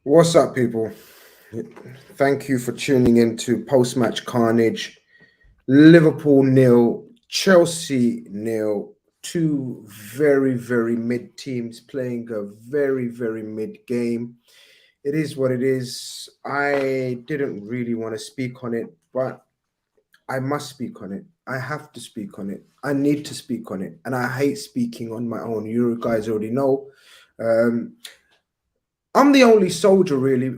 What's up, people? Thank you for tuning in to post-match carnage. Liverpool nil, Chelsea nil. Two very, very mid teams playing a very, very mid game. It is what it is. I didn't really want to speak on it, but I must speak on it. I have to speak on it. I need to speak on it. And I hate speaking on my own. You guys already know. Um, I'm the only soldier, really.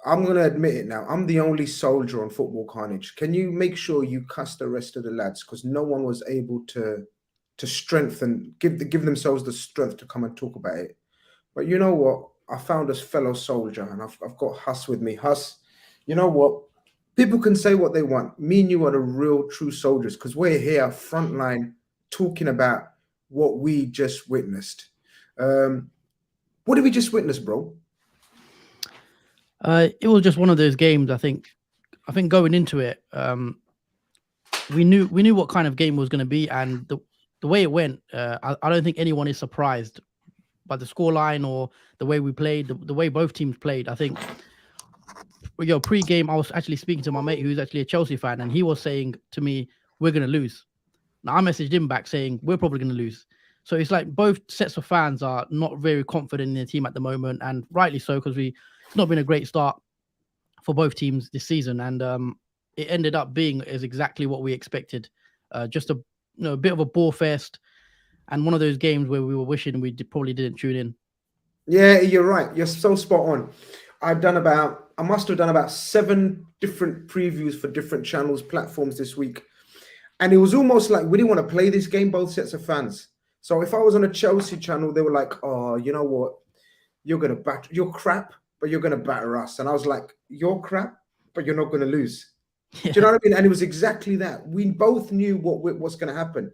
I'm going to admit it now. I'm the only soldier on Football Carnage. Can you make sure you cuss the rest of the lads? Because no one was able to strengthen, give themselves the strength to come and talk about it. But you know what? I found this fellow soldier, and I've got Huss with me. Huss, you know what? People can say what they want. Me and you are the real, true soldiers because we're here frontline talking about what we just witnessed. What did we just witness, bro? It was just one of those games. I think going into it, we knew what kind of game it was going to be, and the way it went, I don't think anyone is surprised by the scoreline or the way we played, the way both teams played. I think, pre-game, I was actually speaking to my mate who's actually a Chelsea fan, and he was saying to me, "We're going to lose." Now I messaged him back saying, "We're probably going to lose." So it's like both sets of fans are not very confident in their team at the moment, and rightly so because it's not been a great start for both teams this season, and it ended up being is exactly what we expected. Just a bit of a ball fest, and one of those games where we were wishing we probably didn't tune in. Yeah, you're right. You're so spot on. I must have done about seven different previews for different channels, platforms this week. And it was almost like we didn't want to play this game, both sets of fans. So if I was on a Chelsea channel, they were like, oh, you know what? You're crap, but you're going to batter us. And I was like, you're crap, but you're not going to lose. Do you Yeah, know what I mean? And it was exactly that. We both knew what's going to happen.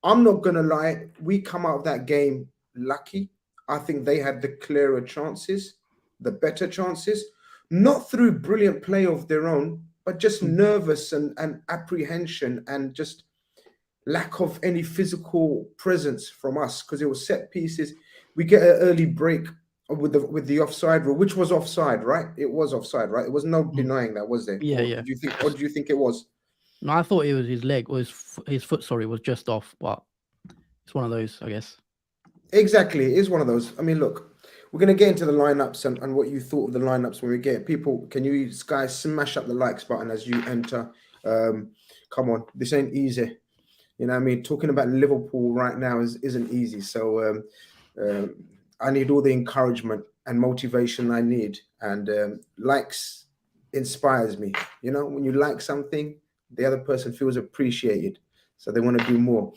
I'm not going to lie. We come out of that game lucky. I think they had the clearer chances, the better chances, not through brilliant play of their own, but just Mm. nervous and apprehension and just lack of any physical presence from us because it was set pieces. We get an early break with the offside rule, which was offside, right? It was offside, right? It was no Mm. denying that, was there? Yeah, Or yeah. did you think? Or do you think it was? No, I thought it was his leg, or his foot. Sorry, was just off, but it's one of those, I guess. Exactly, it is one of those. I mean, look, we're gonna get into the lineups and what you thought of the lineups when we get people. Can you guys smash up the likes button as you enter? Come on, this ain't easy. You know what I mean? Talking about Liverpool right now isn't easy. So um, I need all the encouragement and motivation I need. And likes inspires me. You know, when you like something, the other person feels appreciated. So they want to do more.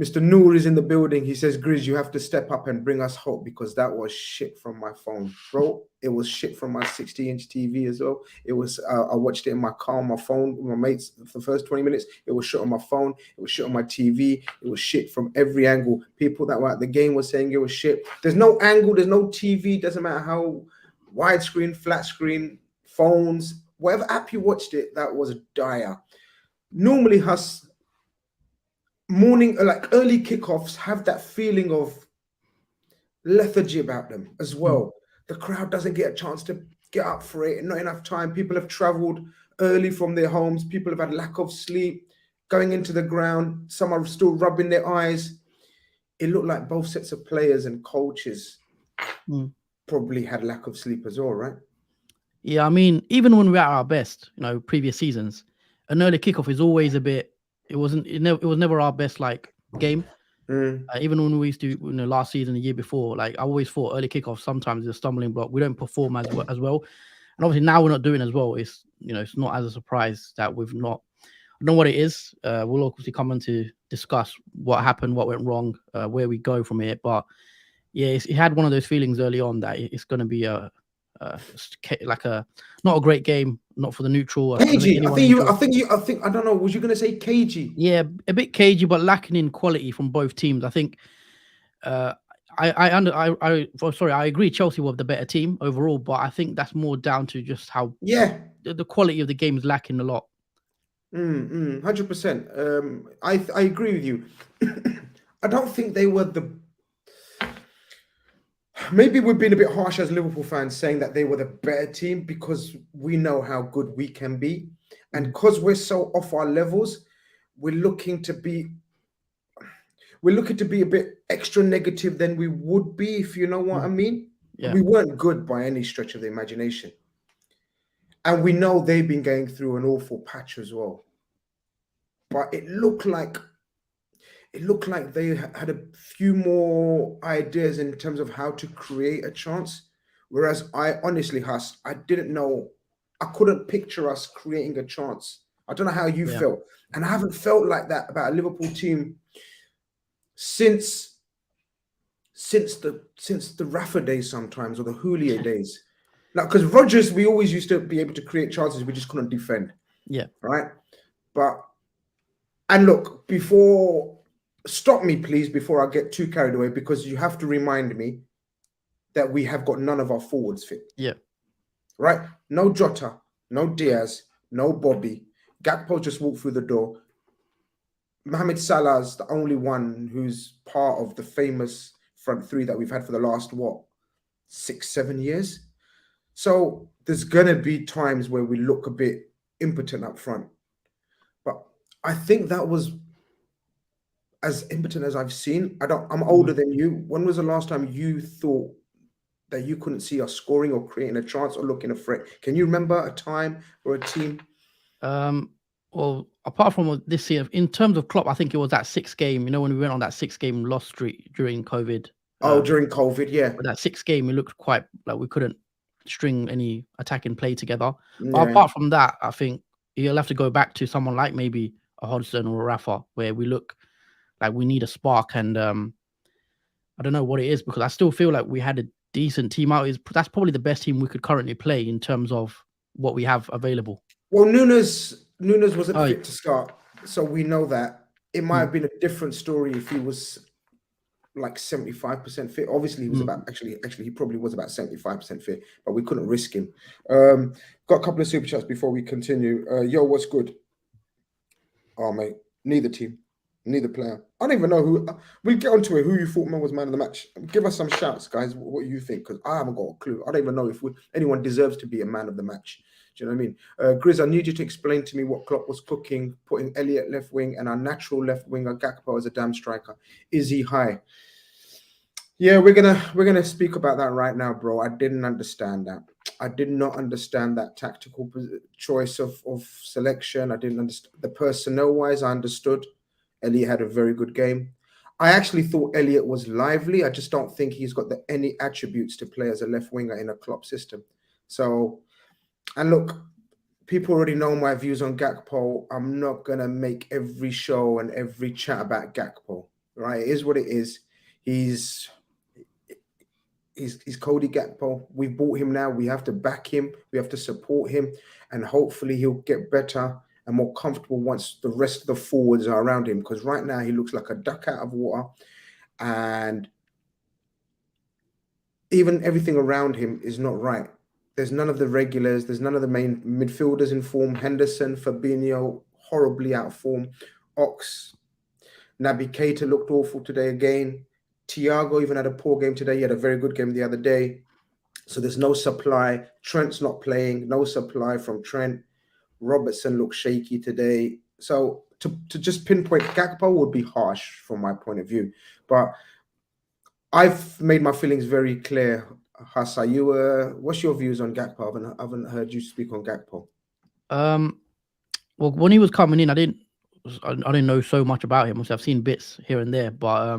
Mr. Noor is in the building. He says, Grizz, you have to step up and bring us hope because that was shit from my phone. Bro, it was shit from my 60-inch TV as well. It was, I watched it in my car on my phone with my mates for the first 20 minutes. It was shit on my phone. It was shit on my TV. It was shit from every angle. People that were at the game were saying it was shit. There's no angle. There's no TV. Doesn't matter how widescreen, flat screen, phones, whatever app you watched it, that was dire. Normally, Hus, morning like early kickoffs have that feeling of lethargy about them as Mm. well. The crowd doesn't get a chance to get up for it, not enough time. People have traveled early from their homes, people have had lack of sleep, going into the ground, some are still rubbing their eyes. It looked like both sets of players and coaches Mm. probably had lack of sleep as well, right? Yeah, I mean, even when we're at our best, previous seasons, an early kickoff is always a bit. It was never our best like game. Mm. Even when we used to, last season, the year before, like I always thought early kickoff sometimes is a stumbling block. We don't perform as well, and obviously now we're not doing as well. It's not as a surprise that we've not. I don't know what it is. We'll obviously come on to discuss what happened, what went wrong, where we go from here. But yeah, it had one of those feelings early on that it's going to be like a not a great game, not for the neutral. I don't think Cagey. anyone enjoyed. I think, I don't know, was you going to say cagey? Yeah, a bit cagey, but lacking in quality from both teams. I think. Uh, sorry, I agree. Chelsea were the better team overall, but I think that's more down to just how Yeah. the quality of the game is lacking a lot. 100%. I agree with you. I don't think they were maybe we've been a bit harsh as Liverpool fans saying that they were the better team because we know how good we can be. And because we're so off our levels, we're looking to be a bit extra negative than we would be, if you know what I mean. Yeah. We weren't good by any stretch of the imagination. And we know they've been going through an awful patch as well. But it looked like they had a few more ideas in terms of how to create a chance. Whereas I honestly, Huss, I didn't know, I couldn't picture us creating a chance. I don't know how you felt. And I haven't felt like that about a Liverpool team since the Rafa days sometimes, or the Houllier days. Now, because Rodgers, we always used to be able to create chances, we just couldn't defend. Yeah. Right? And look, stop me, please, before I get too carried away, because you have to remind me that we have got none of our forwards fit. Yeah. Right? No Jota, no Diaz, no Bobby. Gakpo just walked through the door. Mohamed Salah's the only one who's part of the famous front three that we've had for the last, 6-7 years? So there's going to be times where we look a bit impotent up front. But I think that was as impotent as I've seen. I'm older than you. When was the last time you thought that you couldn't see us scoring or creating a chance or looking a threat? Can you remember a time or a team? Well, apart from this year, in terms of Klopp, I think it was that 6th game, when we went on that 6-game loss streak during COVID. During COVID, yeah. But that 6th game, it looked quite like we couldn't string any attacking play together. Yeah. But apart from that, I think you'll have to go back to someone like maybe a Hodgson or a Rafa, where we look like we need a spark. And I don't know what it is, because I still feel like we had a decent team out. That's probably the best team we could currently play in terms of what we have available. Well, Nunes wasn't fit to start, so we know that. It might have been a different story if he was like 75% fit. Obviously, he was actually he probably was about 75% fit, but we couldn't risk him. Got a couple of super chats before we continue. Yo, what's good? Oh, mate, neither team, neither player. I don't even know who. We'll get onto it. Who you thought was man of the match? Give us some shouts, guys. What you think? Because I haven't got a clue. I don't even know if anyone deserves to be a man of the match. Do you know what I mean? Grizz, I need you to explain to me what Klopp was cooking, putting Elliott left wing and our natural left winger Gakpo as a damn striker. Is he high? Yeah, we're gonna speak about that right now, bro. I didn't understand that. I did not understand that tactical choice of selection. I didn't understand the personnel-wise. I understood Elliott had a very good game. I actually thought Elliott was lively. I just don't think he's got any attributes to play as a left winger in a Klopp system. So, and look, people already know my views on Gakpo. I'm not gonna make every show and every chat about Gakpo. Right? It is what it is. He's Cody Gakpo. We've bought him now. We have to back him. We have to support him. And hopefully he'll get better and more comfortable once the rest of the forwards are around him. Because right now he looks like a duck out of water. And even everything around him is not right. There's none of the regulars. There's none of the main midfielders in form. Henderson, Fabinho, horribly out of form. Ox, Naby Keita looked awful today again. Thiago even had a poor game today. He had a very good game the other day. So there's no supply. Trent's not playing. No supply from Trent. Robertson looked shaky today. So to just pinpoint Gakpo would be harsh from my point of view. But I've made my feelings very clear. Hassa, what's your views on Gakpo? I haven't heard you speak on Gakpo. Well, when he was coming in, I didn't know so much about him. I've seen bits here and there, but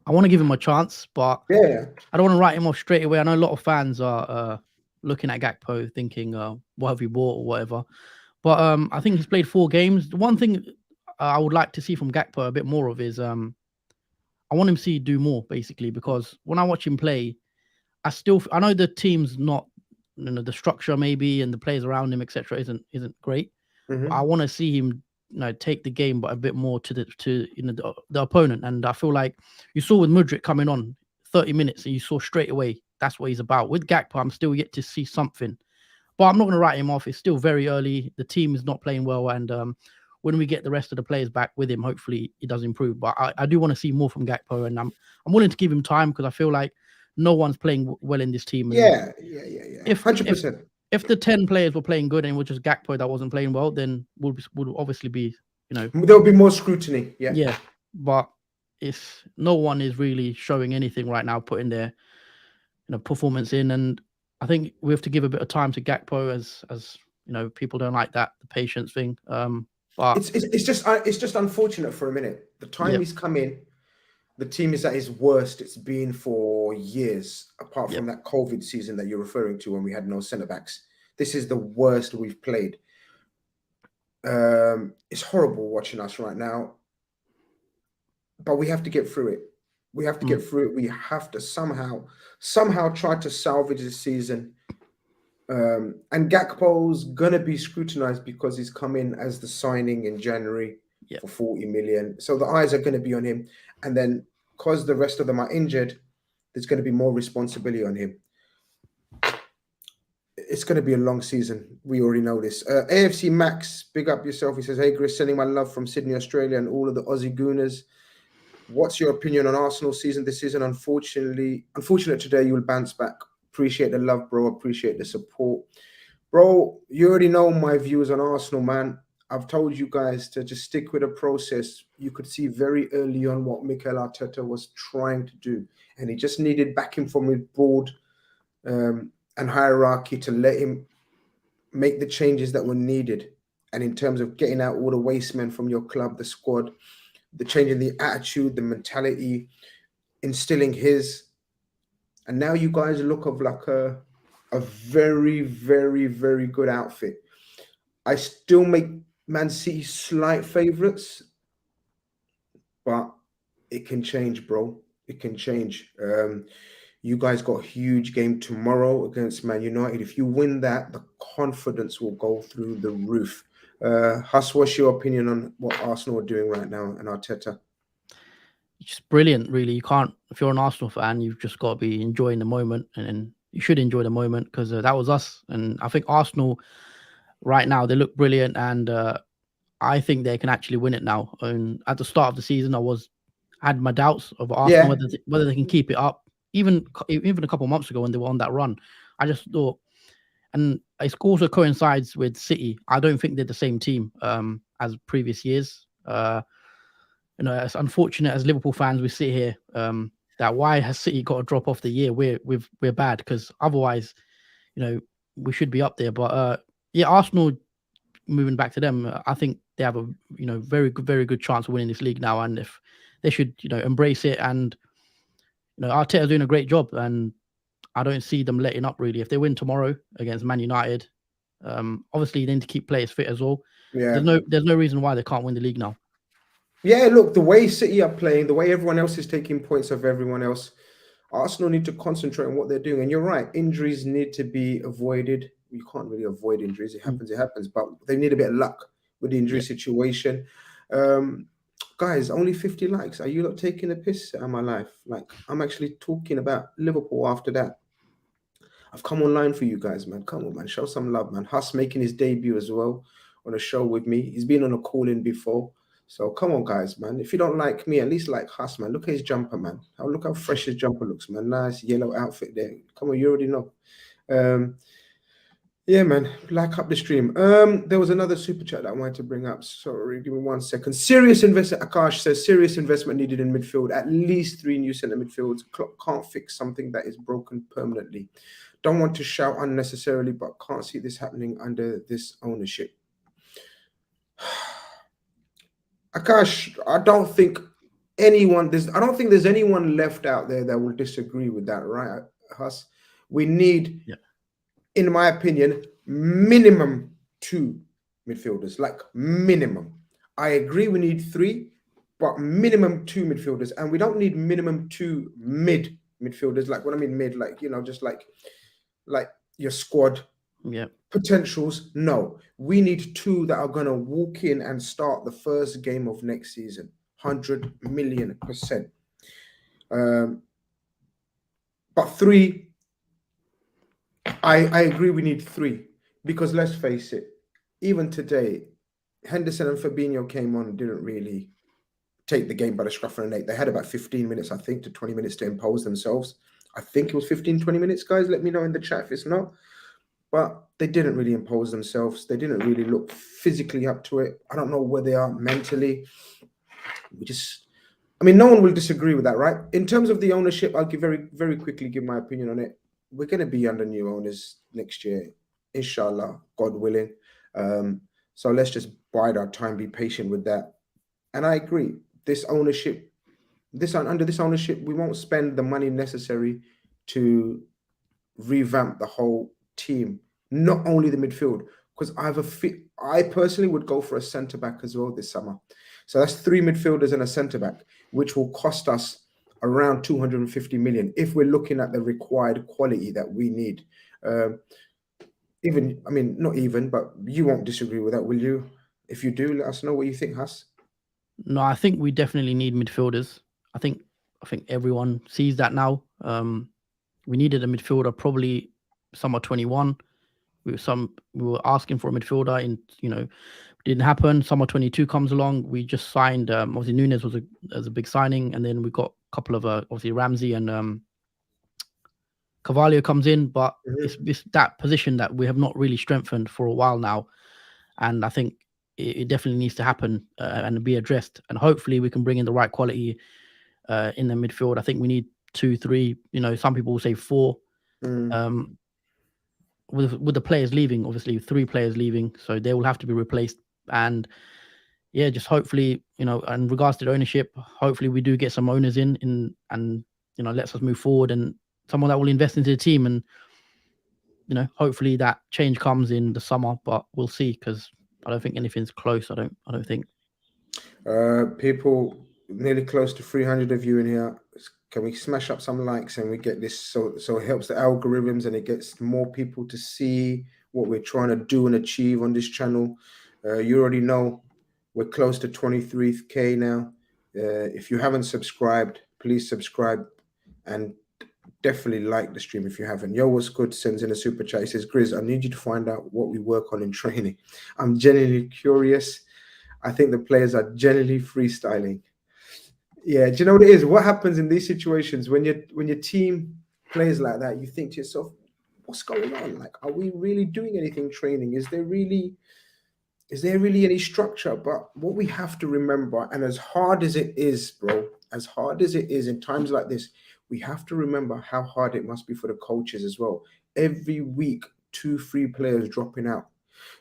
I want to give him a chance, but yeah, I don't want to write him off straight away. I know a lot of fans are looking at Gakpo thinking, what have you bought or whatever. But I think he's played 4 games. The one thing I would like to see from Gakpo a bit more of is I want him to see do more, basically, because when I watch him play, I know the team's not, the structure maybe and the players around him, etc., isn't great. Mm-hmm. I want to see him take the game, but a bit more to the opponent. And I feel like you saw with Mudryk coming on 30 minutes, and you saw straight away that's what he's about. With Gakpo, I'm still yet to see something, but I'm not going to write him off. It's still very early. The team is not playing well, and when we get the rest of the players back with him, hopefully he does improve. But I do want to see more from Gakpo, and I'm willing to give him time, because I feel like no one's playing well in this team. And Yeah. if 100%. if the 10 players were playing good and it was just Gakpo that wasn't playing well, then would obviously be, There'll be more scrutiny. Yeah. yeah. But it's no one is really showing anything right now, putting their performance in, and I think we have to give a bit of time to Gakpo, as people don't like that, the patience thing. But it's just unfortunate for a minute. The time he's come in, the team is at its worst it's been for years, apart from that COVID season that you're referring to when we had no centre backs. This is the worst we've played. It's horrible watching us right now, but we have to get through it. We have to get through it. We have to somehow try to salvage this season. And Gakpo's gonna be scrutinized because he's come in as the signing in January for 40 million. So the eyes are going to be on him. And then because the rest of them are injured, there's going to be more responsibility on him. It's going to be a long season. We already know this. AFC Max, big up yourself. He says, hey, Grizz, sending my love from Sydney, Australia, and all of the Aussie Gooners. What's your opinion on Arsenal season this season? Unfortunate today, you'll bounce back. Appreciate the love, bro. Appreciate the support. Bro, you already know my views on Arsenal, man. I've told you guys to just stick with the process. You could see very early on what Mikel Arteta was trying to do. And he just needed backing from his board and hierarchy to let him make the changes that were needed. And in terms of getting out all the waste men from your club, the squad, the changing the attitude, the mentality, instilling his. And now you guys look of like a very, very, very good outfit. I still make Man City slight favourites, but it can change, bro. It can change. You guys got a huge game tomorrow against Man United. If you win that, the confidence will go through the roof. Huss, what's your opinion on what Arsenal are doing right now and Arteta? It's just brilliant, really. You can't, if you're an Arsenal fan, you've just got to be enjoying the moment, and you should enjoy the moment because that was us. And I think Arsenal right now, they look brilliant, and I think they can actually win it now. And at the start of the season, I had my doubts of Arsenal, whether they can keep it up. Even a couple of months ago when they were on that run, I just thought, and it also coincides with City. I don't think they're the same team as previous years. It's unfortunate as Liverpool fans we sit here that why has City got to drop off the year? We're bad, because otherwise, we should be up there. But Arsenal, moving back to them, I think they have a very good chance of winning this league now, and if they should embrace it. And Arteta's doing a great job, and I don't see them letting up really. If they win tomorrow against Man United, obviously they need to keep players fit as well. Yeah, there's no reason why they can't win the league now. Yeah, look, the way City are playing, the way everyone else is taking points of everyone else, Arsenal need to concentrate on what they're doing. And you're right, injuries need to be avoided. You can't really avoid injuries. It happens, but they need a bit of luck with the injury situation. Guys, only 50 likes. Are you not taking a piss out of my life? Like, I'm actually talking about Liverpool after that. I've come online for you guys, man. Come on, man. Show some love, man. Huss making his debut as well on a show with me. He's been on a call-in before. So come on, guys, man. If you don't like me, at least like Huss, man. Look at his jumper, man. Look how fresh his jumper looks, man. Nice yellow outfit there. Come on, you already know. Yeah, man. Like up the stream. There was another super chat that I wanted to bring up. Sorry, give me 1 second. Serious investment. Akash says serious investment needed in midfield. At least 3 new centre midfields. Klopp can't fix something that is broken permanently. Don't want to shout unnecessarily, but can't see this happening under this ownership. Akash, I don't think there's anyone left out there that will disagree with that, right, Huss? We need, in my opinion, minimum 2 midfielders, like minimum. I agree we need 3, but minimum 2 midfielders, and we don't need minimum 2 midfielders. Like, what I mean mid, like, just like your squad potentials. No, we need 2 that are going to walk in and start the first game of next season. 100,000,000%. But 3, I agree we need 3, because let's face it, even today, Henderson and Fabinho came on and didn't really take the game by the scruff of the neck. They had about 15 minutes, I think, to 20 minutes to impose themselves. I think it was 15, 20 minutes, guys. Let me know in the chat if it's not. But they didn't really impose themselves. They didn't really look physically up to it. I don't know where they are mentally. I mean, no one will disagree with that, right? In terms of the ownership, I'll very quickly give my opinion on it. We're going to be under new owners next year, inshallah, God willing. So let's just bide our time, be patient with that. And I agree. Under this ownership, we won't spend the money necessary to revamp the whole team, not only the midfield. Because I personally would go for a centre back as well this summer. So that's 3 midfielders and a centre back, which will cost us around 250 million if we're looking at the required quality that we need. Not even, but you won't disagree with that, will you? If you do, let us know what you think, Huss. No, I think we definitely need midfielders. I think everyone sees that now. We needed a midfielder probably summer 21. We were asking for a midfielder, and didn't happen. Summer 22 comes along. We just signed. Obviously, Nunes was a big signing, and then we got a couple of obviously Ramsey and Carvalho comes in, but it's that position that we have not really strengthened for a while now, and I think it definitely needs to happen and be addressed. And hopefully, we can bring in the right quality in the midfield. I think we need 2, 3. Some people will say 4. With the players leaving, obviously 3 players leaving, so they will have to be replaced. And yeah, just hopefully, in regards to the ownership, hopefully we do get some owners in and lets us move forward, and someone that will invest into the team, and hopefully that change comes in the summer. But we'll see, because I don't think anything's close. I don't think. People, nearly close to 300 of you in here. Can we smash up some likes and we get this so it helps the algorithms and it gets more people to see what we're trying to do and achieve on this channel. You already know we're close to 23k now. If you haven't subscribed, please subscribe and definitely like the stream if you haven't. Yo, what's good? Sends in a super chat. He says, Grizz, I need you to find out what we work on in training. I'm genuinely curious. I think the players are genuinely freestyling. Yeah, do you know what it is? What happens in these situations when your team plays like that? You think to yourself, what's going on? Like, are we really doing anything training? Is there really any structure? But what we have to remember, and as hard as it is, bro, as hard as it is in times like this, we have to remember how hard it must be for the coaches as well. Every week, 2, 3 players dropping out.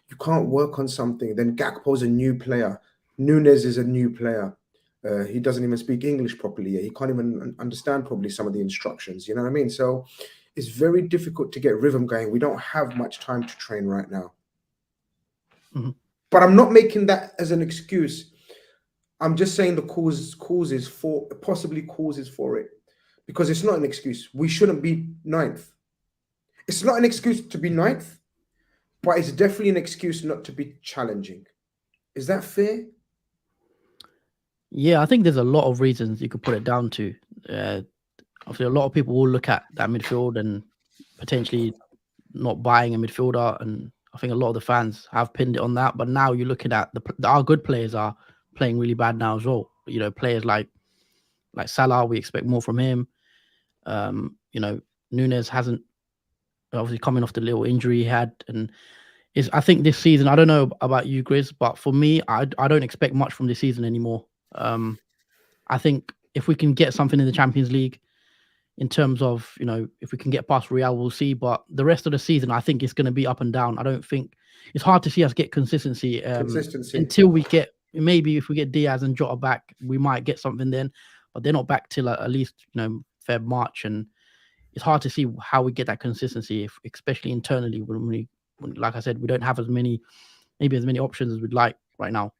You can't work on something. Then Gakpo's a new player. Nunes is a new player. He doesn't even speak English properly yet. He can't even understand probably some of the instructions. You know what I mean? So it's very difficult to get rhythm going. We don't have much time to train right now. But I'm not making that as an excuse. I'm just saying the causes for it. Because it's not an excuse. We shouldn't be 9th. It's not an excuse to be 9th, but it's definitely an excuse not to be challenging. Is that fair? Yeah, I think there's a lot of reasons you could put it down to. Obviously, a lot of people will look at that midfield and potentially not buying a midfielder, and I think a lot of the fans have pinned it on that. But now you're looking at our good players are playing really bad now as well. Players like Salah, we expect more from him. Nunes hasn't, obviously coming off the little injury he had, and I think this season, I don't know about you, Grizz, but for me, I don't expect much from this season anymore. I think if we can get something in the Champions League, in terms of, if we can get past Real, we'll see. But the rest of the season, I think it's going to be up and down. I don't think it's hard to see us get consistency until we get, maybe if we get Diaz and Jota back, we might get something then. But they're not back till at least Feb, March, and it's hard to see how we get that consistency, especially internally when like I said, we don't have as many options as we'd like right now.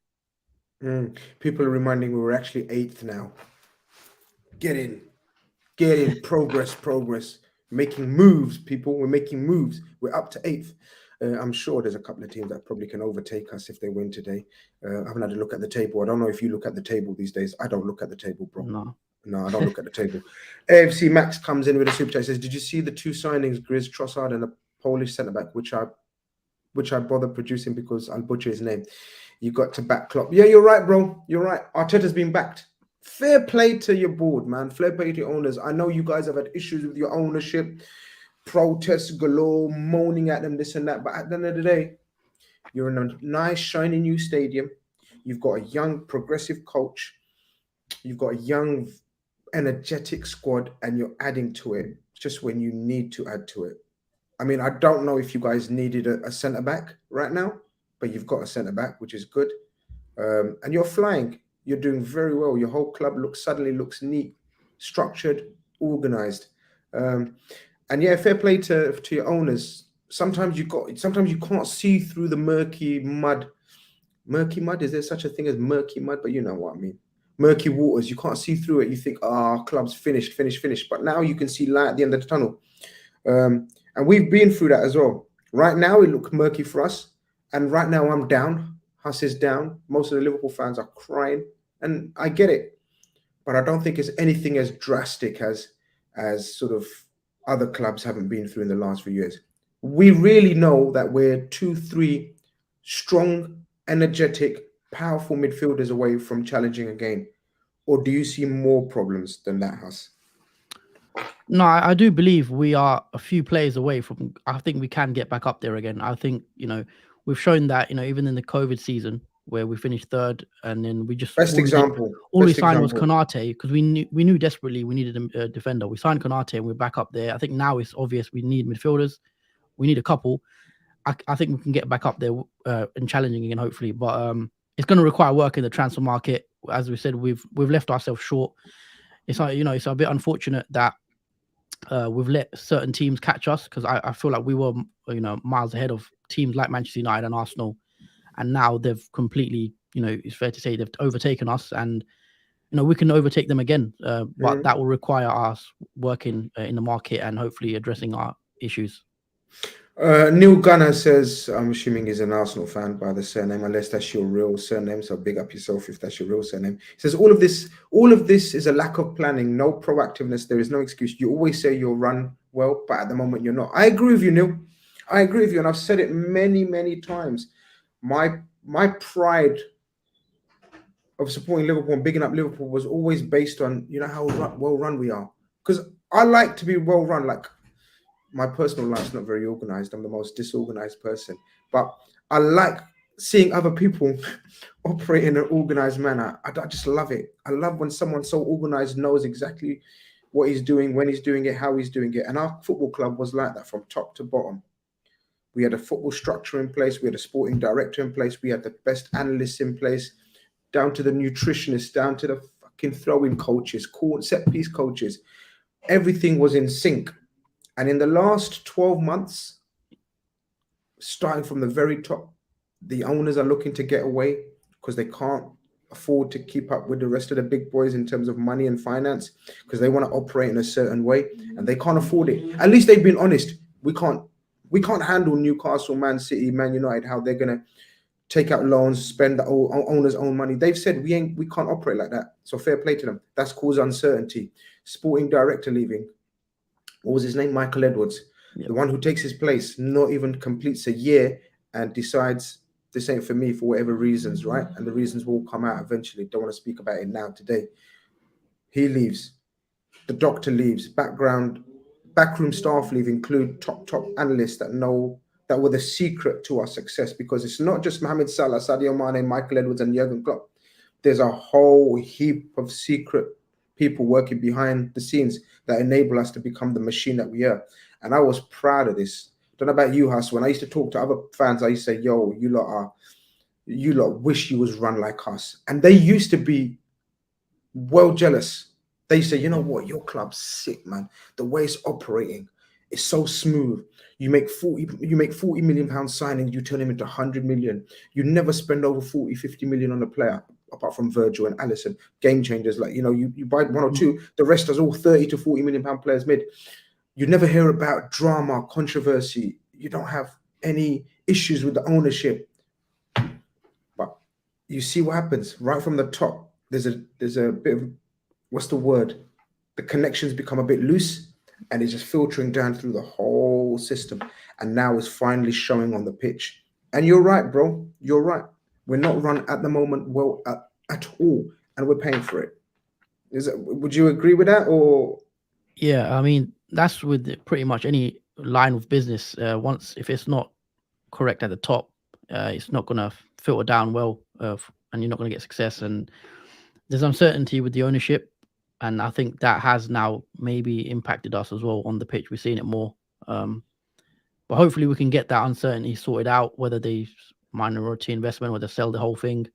People are reminding me we're actually 8th now. Get in, progress. Making moves, people. We're making moves. We're up to 8th. I'm sure there's a couple of teams that probably can overtake us if they win today. I haven't had a look at the table. I don't know if you look at the table these days. I don't look at the table, bro. No, I don't look at the table. AFC Max comes in with a super chat. Says, did you see the 2 signings, Grizz, Trossard and a Polish centre-back, which I bother producing because I'll butcher his name. You got to back Klopp. Yeah, you're right, bro. You're right. Arteta's been backed fair play to your board, man. Fair play to your owners. I know you guys have had issues with your ownership, protests galore, moaning at them, this and that. But at the end of the day, you're in a nice, shiny new stadium. You've got a young, progressive coach. You've got a young, energetic squad, and you're adding to it just when you need to add to it. I mean, I don't know if you guys needed a centre back right now, but you've got a centre back, which is good. And you're flying. You're doing very well. Your whole club suddenly looks neat, structured, organised. And yeah, fair play to your owners. Sometimes you can't see through the murky mud. Murky mud? Is there such a thing as murky mud? But you know what I mean. Murky waters. You can't see through it. You think, club's finished. But now you can see light at the end of the tunnel. And we've been through that as well. Right now, it looks murky for us. And right now, I'm down. Huss is down. Most of the Liverpool fans are crying. And I get it. But I don't think it's anything as drastic as sort of other clubs haven't been through in the last few years. We really know that we're 2-3 strong, energetic, powerful midfielders away from challenging again. Or do you see more problems than that, Huss? No, I do believe we are a few players away from. I think we can get back up there again. I think, we've shown that, even in the COVID season where we finished third, and then we just all we signed was Khanage, because we knew desperately we needed a defender. We signed Khanage and we're back up there. I think now it's obvious we need midfielders. We need a couple. I think we can get back up there and challenging again, hopefully. But it's going to require work in the transfer market. As we said, we've left ourselves short. It's like, it's a bit unfortunate that we've let certain teams catch us, because I feel like we were, miles ahead of teams like Manchester United and Arsenal, and now they've completely, it's fair to say they've overtaken us, and we can overtake them again. But that will require us working in the market and hopefully addressing our issues. Neil Gunner says, I'm assuming he's an Arsenal fan by the surname, unless that's your real surname. So big up yourself if that's your real surname. He says, all of this is a lack of planning, no proactiveness. There is no excuse. You always say you'll run well, but at the moment you're not. I agree with you, Neil. I agree with you. And I've said it many, many times. My pride of supporting Liverpool and bigging up Liverpool was always based on, how well run we are. Because I like to be well run. Like, my personal life's not very organized. I'm the most disorganized person. But I like seeing other people operate in an organized manner. I just love it. I love when someone so organized knows exactly what he's doing, when he's doing it, how he's doing it. And our football club was like that from top to bottom. We had a football structure in place. We had a sporting director in place. We had the best analysts in place, down to the nutritionists, down to the fucking throwing coaches, set piece coaches. Everything was in sync. And in the last 12 months, starting from the very top, the owners are looking to get away because they can't afford to keep up with the rest of the big boys in terms of money and finance, because they want to operate in a certain way and they can't afford it. At least they've been honest. We can't handle Newcastle, Man City, Man United, how they're going to take out loans, spend the owner's own money. They've said we can't operate like that. So fair play to them. That's caused uncertainty. Sporting director leaving. What was his name? Michael Edwards. Yep. The one who takes his place, not even completes a year and decides this ain't for me for whatever reasons, right? And the reasons will come out eventually. Don't want to speak about it now today. He leaves. The doctor leaves. Backroom staff leave, include top analysts that were the secret to our success, because it's not just Mohamed Salah, Sadio Mane, Michael Edwards and Jurgen Klopp. There's a whole heap of secret people working behind the scenes that enable us to become the machine that we are. And I was proud of this. Don't know about you, Huss. When I used to talk to other fans, I used to say, yo, you lot wish you was run like us. And they used to be well jealous. They say, you know what, your club's sick, man. The way it's operating is so smooth. You make 40 million pound signing, you turn him into 100 million. You never spend over 40, 50 million on a player, apart from Virgil and Alisson, game changers. Like, you buy one or two, the rest is all 30 to 40 million pound players mid. You never hear about drama, controversy. You don't have any issues with the ownership. But you see what happens right from the top. There's a bit of, what's the word? The connections become a bit loose, and it's just filtering down through the whole system. And now it's finally showing on the pitch. And you're right, bro. You're right. We're not run at the moment well at all, and we're paying for it. Would you agree with that, or? Yeah, I mean that's with pretty much any line of business. Once if it's not correct at the top, it's not gonna filter down well, and you're not gonna get success. And there's uncertainty with the ownership, and I think that has now maybe impacted us as well on the pitch. We're seeing it more, but hopefully we can get that uncertainty sorted out. Whether they minority investment, whether sell the whole thing,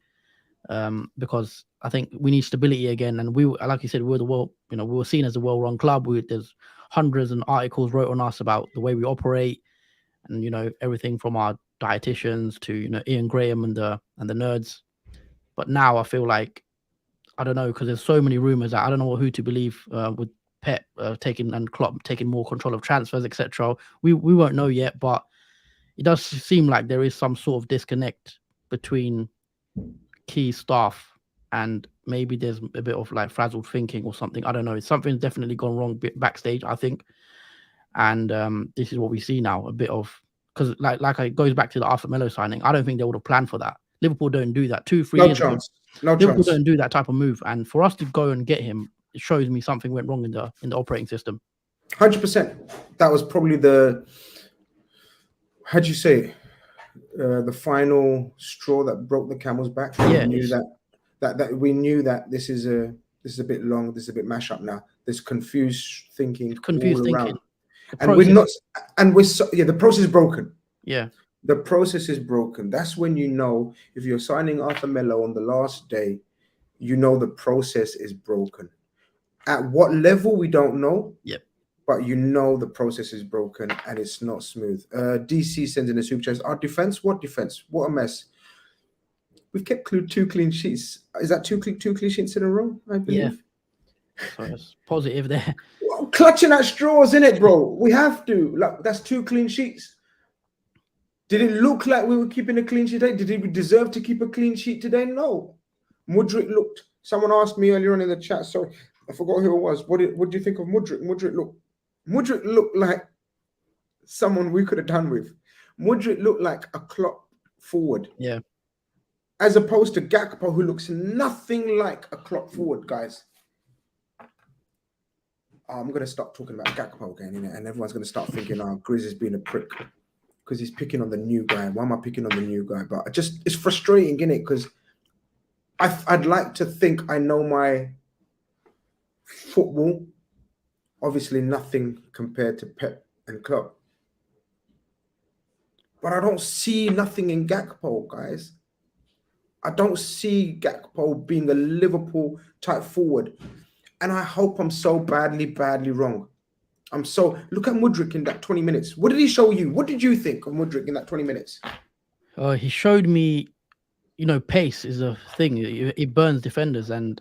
because I think we need stability again. And like you said, we're the world. We were seen as a well-run club. There's hundreds and articles wrote on us about the way we operate, and everything from our dietitians to Ian Graham and the nerds. But now I feel like I don't know, because there's so many rumors that I don't know who to believe, with Pep taking and Klopp taking more control of transfers, etc. We won't know yet, but it does seem like there is some sort of disconnect between key staff, and maybe there's a bit of like frazzled thinking or something. I don't know. Something's definitely gone wrong backstage, I think, and this is what we see now. A bit of, because like it goes back to the Arthur Melo signing. I don't think they would have planned for that. Liverpool don't do that. 2-3 years ago, Liverpool don't do that type of move. And for us to go and get him, it shows me something went wrong in the operating system. 100%. That was probably how'd you say, the final straw that broke the camel's back. Yeah, we knew that this is a bit long. This is a bit mash up now. There's confused thinking. Around. And we're not. And the process is broken. Yeah. The process is broken. That's when you know, if you're signing Arthur Melo on the last day, the process is broken. At what level, we don't know. Yep. But the process is broken and it's not smooth. DC sends in a super chat. Our defense? What defense? What a mess. We've kept 2 clean sheets. Is that two clean sheets in a row, I believe? Yeah. So it's positive there. Well, clutching at straws, innit, bro? We have to. Like, that's 2 clean sheets. Did it look like we were keeping a clean sheet today? Did we deserve to keep a clean sheet today? No. Mudryk looked. Someone asked me earlier on in the chat. Sorry, I forgot who it was. What do you think of Mudryk? Mudryk looked like someone we could have done with. Mudryk looked like a Klopp forward. Yeah. As opposed to Gakpo, who looks nothing like a Klopp forward, guys. I'm going to start talking about Gakpo again, innit? And everyone's going to start thinking, Grizz is being a prick because he's picking on the new guy. Why am I picking on the new guy? But it's frustrating, innit? Because I'd like to think I know my football. Obviously, nothing compared to Pep and Klopp. But I don't see nothing in Gakpo, guys. I don't see Gakpo being a Liverpool type forward. And I hope I'm so badly wrong. Look at Mudryk in that 20 minutes. What did he show you? What did you think of Mudryk in that 20 minutes? He showed me, pace is a thing. It burns defenders, and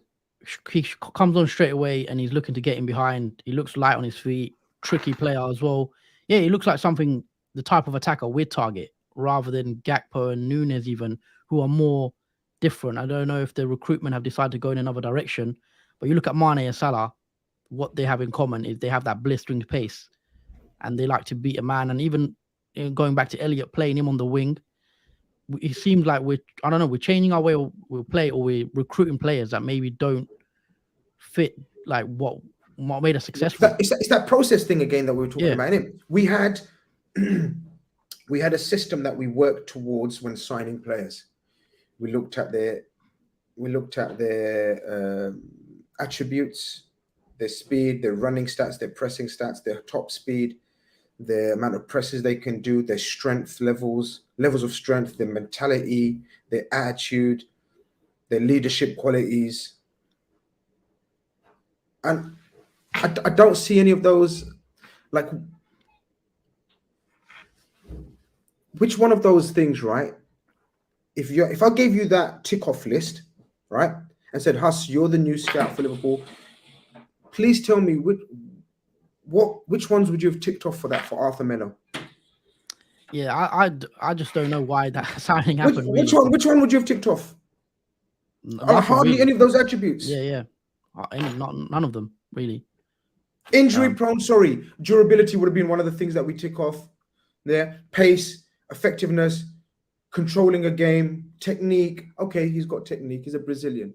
he comes on straight away and he's looking to get in behind. He looks light on his feet, tricky player as well. Yeah, he looks like something, the type of attacker we'd target, rather than Gakpo and Nunes even, who are more different. I don't know if the recruitment have decided to go in another direction, but you look at Mane and Salah, what they have in common is they have that blistering pace and they like to beat a man. And even going back to Elliott, playing him on the wing, it seems like we're changing our way we play, or we're recruiting players that maybe don't fit like what made us successful. It's that process thing again that we were talking about. We had a system that we worked towards when signing players. We looked at their attributes, their speed, their running stats, their pressing stats, their top speed, the amount of presses they can do, their strength levels of strength, their mentality, their attitude, their leadership qualities. And I don't see any of those. Like, which one of those things, right? If I gave you that tick-off list, right, and said, Huss, you're the new scout for Liverpool, please tell me which ones would you have ticked off for that for Arthur Melo? Yeah, I just don't know why that signing happened. Which one would you have ticked off? Hardly any of those attributes. Yeah. None of them really. Injury prone, durability would have been one of the things that we tick off there. Pace, effectiveness, controlling a game, technique. Okay, he's got technique. He's a Brazilian.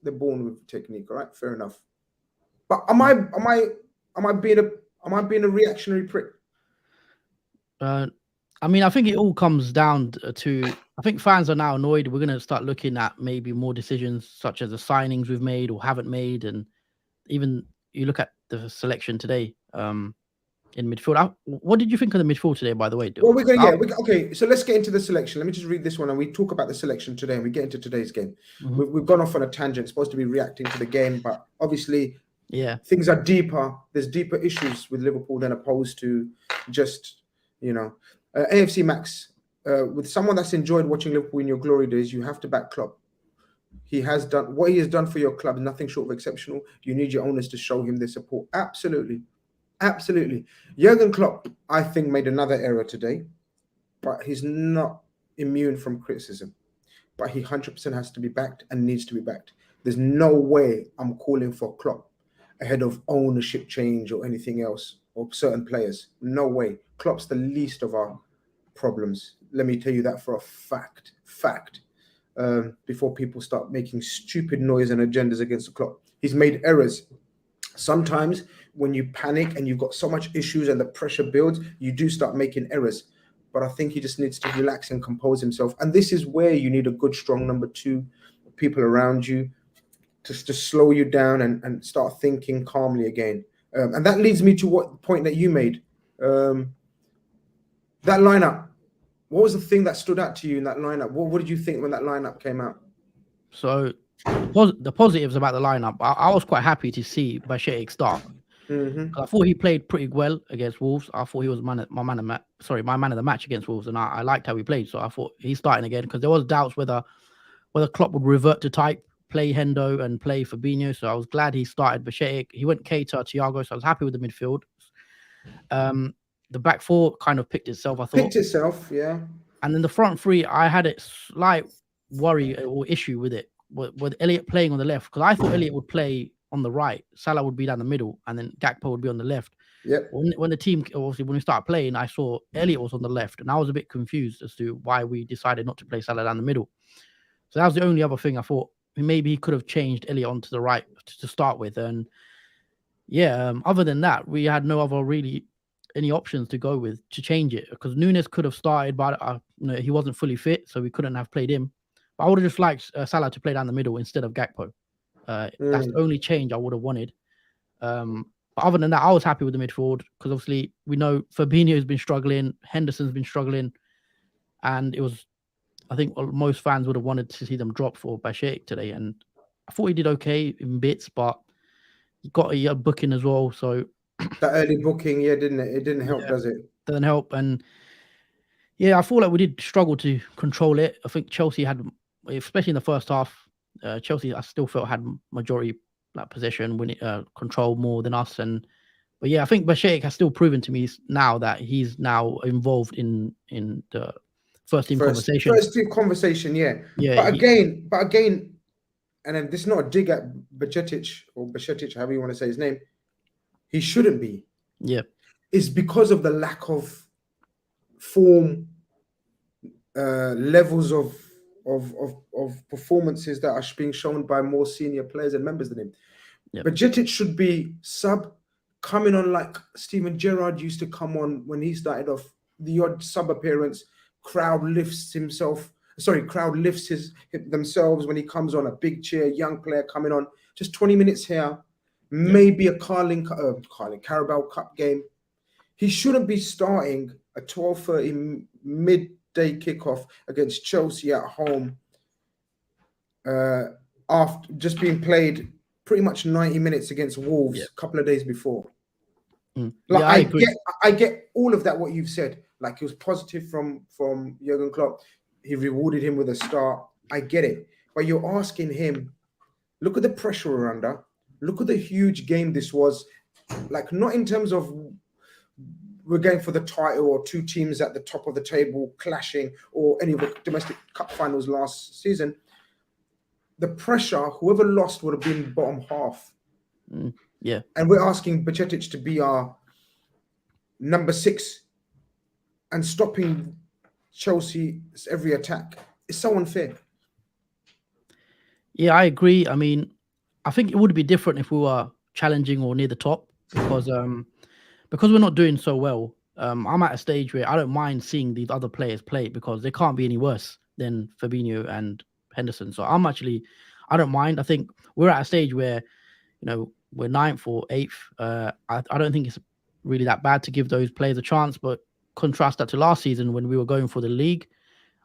They're born with technique. All right, fair enough. But am I being a reactionary prick? I mean, I think it all comes down to, I think fans are now annoyed. We're going to start looking at maybe more decisions such as the signings we've made or haven't made. And even you look at the selection today in midfield. What did you think of the midfield today, by the way? Well, okay. So let's get into the selection. Let me just read this one and we talk about the selection today and we get into today's game. We've gone off on a tangent, supposed to be reacting to the game, but obviously things are deeper. There's deeper issues with Liverpool than opposed to just, AFC Max, with someone that's enjoyed watching Liverpool in your glory days, you have to back Klopp. He has done what he has done for your club, nothing short of exceptional. You need your owners to show him their support. Absolutely. Jurgen Klopp, I think, made another error today, but he's not immune from criticism. But he 100% has to be backed and needs to be backed. There's no way I'm calling for Klopp ahead of ownership change or anything else or certain players. No way. Klopp's the least of our problems. Let me tell you that for a fact. Before people start making stupid noise and agendas against the Klopp. He's made errors. Sometimes when you panic and you've got so much issues and the pressure builds, you do start making errors. But I think he just needs to relax and compose himself. And this is where you need a good, strong number two, people around you to slow you down and start thinking calmly again. And that leads me to what point that you made. That lineup. What was the thing that stood out to you in that lineup? What did you think when that lineup came out? So the positives about the lineup, I was quite happy to see Bashir start. I thought he played pretty well against Wolves. I thought he was my man of the match against Wolves, and I liked how he played. So I thought he's starting again because there was doubts whether Klopp would revert to type, play Hendo and play Fabinho. So I was glad he started Bashir. He went Keita, Thiago, so I was happy with the midfield. The back four kind of picked itself, I thought. Yeah. And then the front three, I had a slight worry or issue with it, with Elliott playing on the left, because I thought Elliott would play on the right, Salah would be down the middle, and then Gakpo would be on the left. Yep. When the team, obviously, when we started playing, I saw Elliott was on the left, and I was a bit confused as to why we decided not to play Salah down the middle. So that was the only other thing I thought. Maybe he could have changed Elliott onto the right to start with. And other than that, we had no other really any options to go with to change it, because Nunes could have started, but he wasn't fully fit, so we couldn't have played him. But I would have just liked Salah to play down the middle instead of Gakpo. That's the only change I would have wanted. But other than that, I was happy with the midfield, because obviously we know Fabinho has been struggling, Henderson's been struggling, and I think most fans would have wanted to see them drop for Bashir today, and I thought he did okay in bits, but he got a booking as well, so that early booking, didn't it? It didn't help, does it? Doesn't help. And I feel like we did struggle to control it. I think Chelsea had, especially in the first half, Chelsea I still felt had majority possession, control more than us. But I think Bashir has still proven to me now that he's now involved in the first team conversation. First team conversation, yeah. But again, and then this is not a dig at Bajcetic, however you want to say his name. He shouldn't be. Yeah. It's because of the lack of form, levels of performances that are being shown by more senior players and members than him. Yep. Bajcetic should be coming on like Steven Gerrard used to come on when he started off, the odd sub appearance. Crowd lifts themselves when he comes on, a big cheer, young player coming on, just 20 minutes here. Maybe a Carabao Cup game. He shouldn't be starting a 12:30 midday kickoff against Chelsea at home after just being played pretty much 90 minutes against Wolves a couple of days before. I get all of that, what you've said. Like, it was positive from Jurgen Klopp. He rewarded him with a start. I get it. But you're asking him, look at the pressure we're under. Look at the huge game this was. Like, not in terms of we're going for the title or two teams at the top of the table clashing or any of the domestic cup finals last season. The pressure, whoever lost would have been bottom half. Yeah. And we're asking Bajcetic to be our number 6 and stopping Chelsea's every attack. It's so unfair. Yeah, I agree. I mean, I think it would be different if we were challenging or near the top because we're not doing so well. I'm at a stage where I don't mind seeing these other players play because they can't be any worse than Fabinho and Henderson. So I don't mind. I think we're at a stage where, we're 9th or 8th. I don't think it's really that bad to give those players a chance, but contrast that to last season when we were going for the league.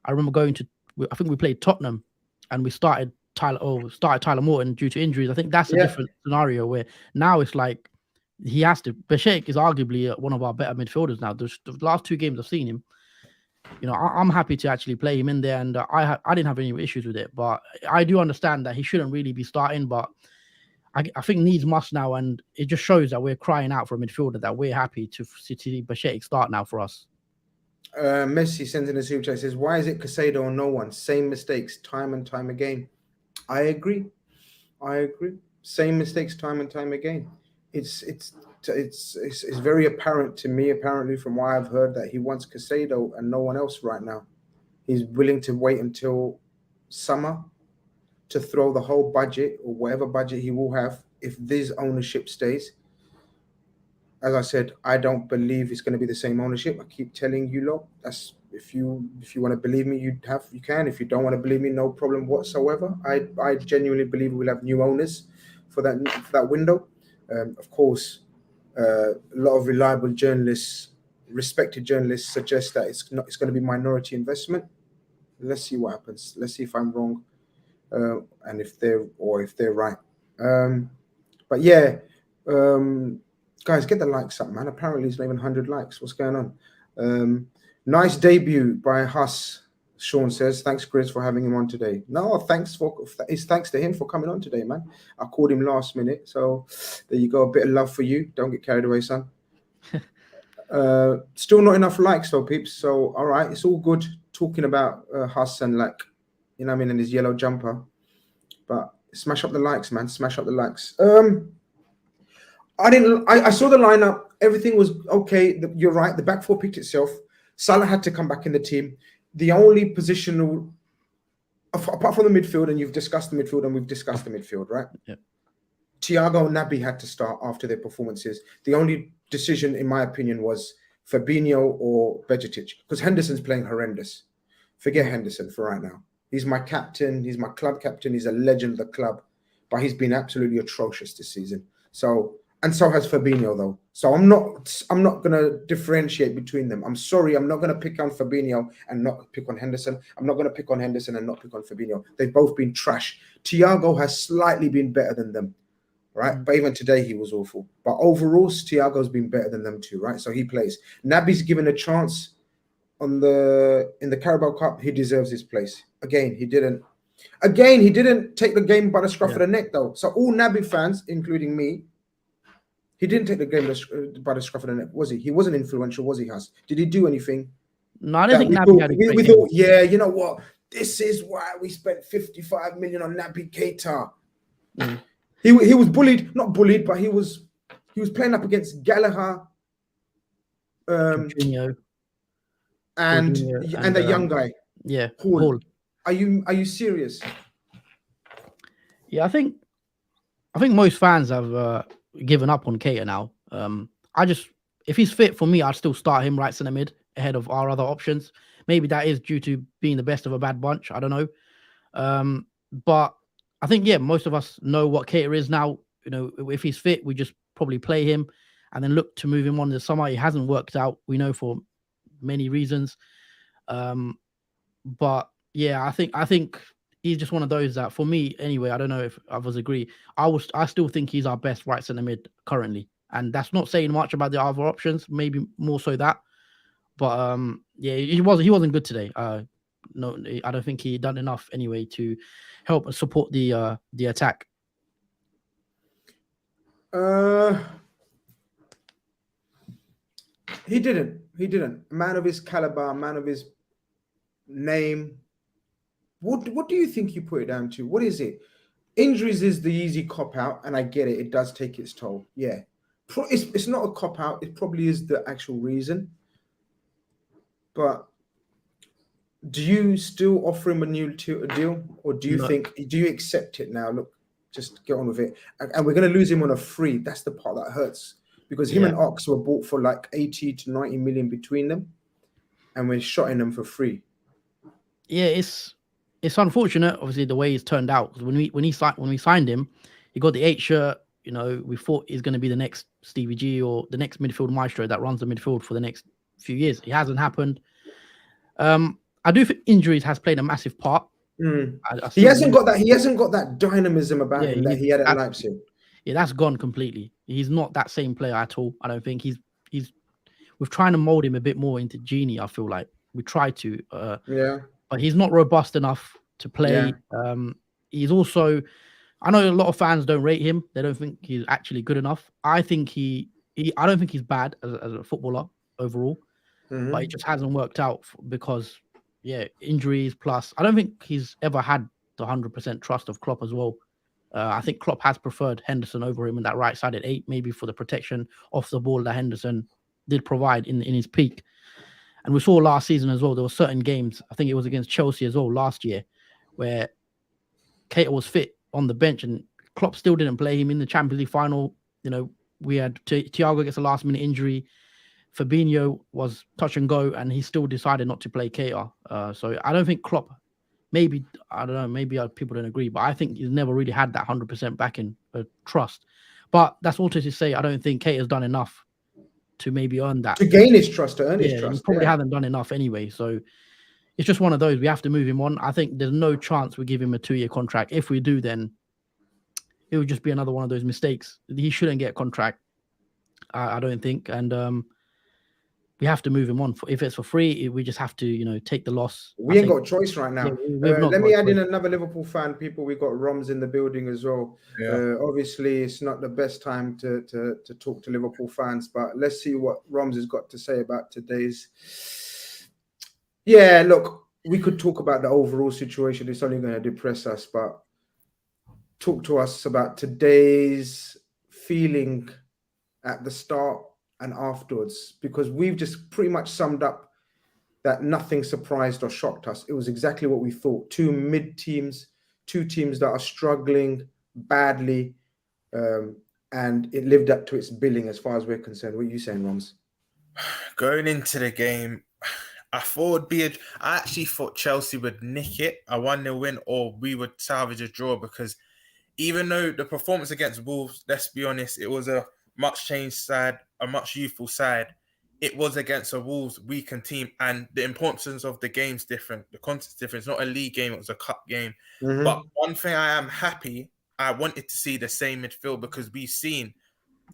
I remember I think we played Tottenham and we started Tyler Morton due to injuries. I think that's a different scenario where now it's like he has to. Bashik is arguably one of our better midfielders now. The last 2 games I've seen him, I'm happy to actually play him in there, and I didn't have any issues with it. But I do understand that he shouldn't really be starting, but I think needs must now, and it just shows that we're crying out for a midfielder, that we're happy to see Bashik start now for us. Messi sends in a super chat, says, why is it Casado or no one? Same mistakes time and time again. I agree. Same mistakes time and time again. It's very apparent to me, apparently, from what I've heard, that he wants Casado and no one else right now. He's willing to wait until summer to throw the whole budget or whatever budget he will have if this ownership stays. As I said, I don't believe it's going to be the same ownership. I keep telling you lot. That's if you want to believe me, you can. If you don't want to believe me, no problem whatsoever. I genuinely believe we'll have new owners for that window. Of course, a lot of reliable journalists, respected journalists, suggest that it's going to be minority investment. Let's see what happens. Let's see if I'm wrong, and if they're right. But yeah. Guys, get the likes up, man. Apparently, it's not even 100 likes. What's going on? Nice debut by Huss. Sean says, thanks, Grizz, for having him on today. No, thanks to him for coming on today, man. I called him last minute. So there you go. A bit of love for you. Don't get carried away, son. Still not enough likes, though, peeps. So, all right. It's all good talking about Huss and, like, you know what I mean, and his yellow jumper. But smash up the likes, man. Smash up the likes. I saw the lineup. Everything was okay. You're right. The back four picked itself. Salah had to come back in the team. The only position, apart from the midfield, and you've discussed the midfield, and we've discussed the midfield, right? Yeah. Thiago and Naby had to start after their performances. The only decision, in my opinion, was Fabinho or Vegetic, because Henderson's playing horrendous. Forget Henderson for right now. He's my captain. He's my club captain. He's a legend of the club, but he's been absolutely atrocious this season. And so has Fabinho, though. So I'm not going to differentiate between them. I'm sorry. I'm not going to pick on Fabinho and not pick on Henderson. I'm not going to pick on Henderson and not pick on Fabinho. They've both been trash. Thiago has slightly been better than them, right? But even today, he was awful. But overall, Thiago's been better than them too, right? So he plays. Naby's given a chance in the Carabao Cup. He deserves his place. Again, he didn't take the game by the scruff of the neck, though. So all Naby fans, including me, he didn't take the game by the scruff of the neck, was he? He wasn't influential, was he, Huss? Did he do anything? No, I don't think Naby had a great game. We thought, yeah, you know what? This is why we spent 55 million on Naby Keita. He was bullied, not bullied, but he was playing up against Gallagher, and a young guy. Yeah, Paul. Are you serious? Yeah, I think most fans have given up on Keita now. If he's fit for me, I'd still start him right centre mid ahead of our other options. Maybe that is due to being the best of a bad bunch. I don't know. But I think, yeah, most of us know what Keita is now. If he's fit, we just probably play him and then look to move him on in the summer. It hasn't worked out, we know, for many reasons. But yeah, I think he's just one of those that, for me anyway, I don't know if others agree, I still think he's our best right centre mid currently. And that's not saying much about the other options, maybe more so that. But yeah, he wasn't good today. No, I don't think he done enough anyway to help support the attack. He didn't. Man of his caliber, man of his name. What do you think you put it down to? What is it? Injuries is the easy cop-out, and I get it. It does take its toll. Yeah. It's not a cop-out. It probably is the actual reason. But do you still offer him a new deal? Or do you do you accept it now? Look, just get on with it. And we're going to lose him on a free. That's the part that hurts, because him and Ox were bought for like 80 to 90 million between them, and we're shotting them for free. Yeah, it's unfortunate, obviously, the way it's turned out. Because when we signed him, he got the 8 shirt. You know, we thought he's going to be the next Stevie G or the next midfield maestro that runs the midfield for the next few years. It hasn't happened. I do think injuries has played a massive part. He hasn't got that dynamism about him that he had at Leipzig. Yeah, that's gone completely. He's not that same player at all. I don't think we're trying to mold him a bit more into Genie. I feel like we try to, but he's not robust enough to play. He's also, I know a lot of fans don't rate him. They don't think he's actually good enough. I think I don't think he's bad as a footballer overall, but it just hasn't worked out because, injuries. Plus, I don't think he's ever had the 100% trust of Klopp as well. I think Klopp has preferred Henderson over him in that right side at 8, maybe for the protection off the ball that Henderson did provide in his peak. And we saw last season as well, there were certain games, I think it was against Chelsea as well last year, where Keita was fit on the bench and Klopp still didn't play him in the Champions League final. You know, we had Thiago gets a last-minute injury. Fabinho was touch and go, and he still decided not to play Keita. So I don't think Klopp, maybe people don't agree, but I think he's never really had that 100% backing trust. But that's all to say, I don't think Keita's done enough to maybe earn that. To gain his trust, to earn his trust. He probably hasn't done enough anyway. So it's just one of those. We have to move him on. I think there's no chance we give him a 2-year contract. If we do, then it would just be another one of those mistakes. He shouldn't get a contract, I don't think. And we have to move him on. If it's for free, we just have to, take the loss. We ain't got a choice right now. Let me add in another Liverpool fan. We've got Roms in the building as well. Obviously, it's not the best time to talk to Liverpool fans, but let's see what Roms has got to say about today's. Yeah, look, we could talk about the overall situation. It's only going to depress us, but talk to us about today's feeling at the start and afterwards, because we've just pretty much summed up that nothing surprised or shocked us. It was exactly what we thought. 2 mid-teams, 2 teams that are struggling badly, and it lived up to its billing as far as we're concerned. What are you saying, Roms? Going into the game, I actually thought Chelsea would nick it, a 1-0 win, or we would salvage a draw, because even though the performance against Wolves, let's be honest, it was a much changed side, a much youthful side. It was against a Wolves weakened team, and the importance of the game's different. The content's different. It's not a league game, it was a cup game. But one thing I am happy, I wanted to see the same midfield, because we've seen,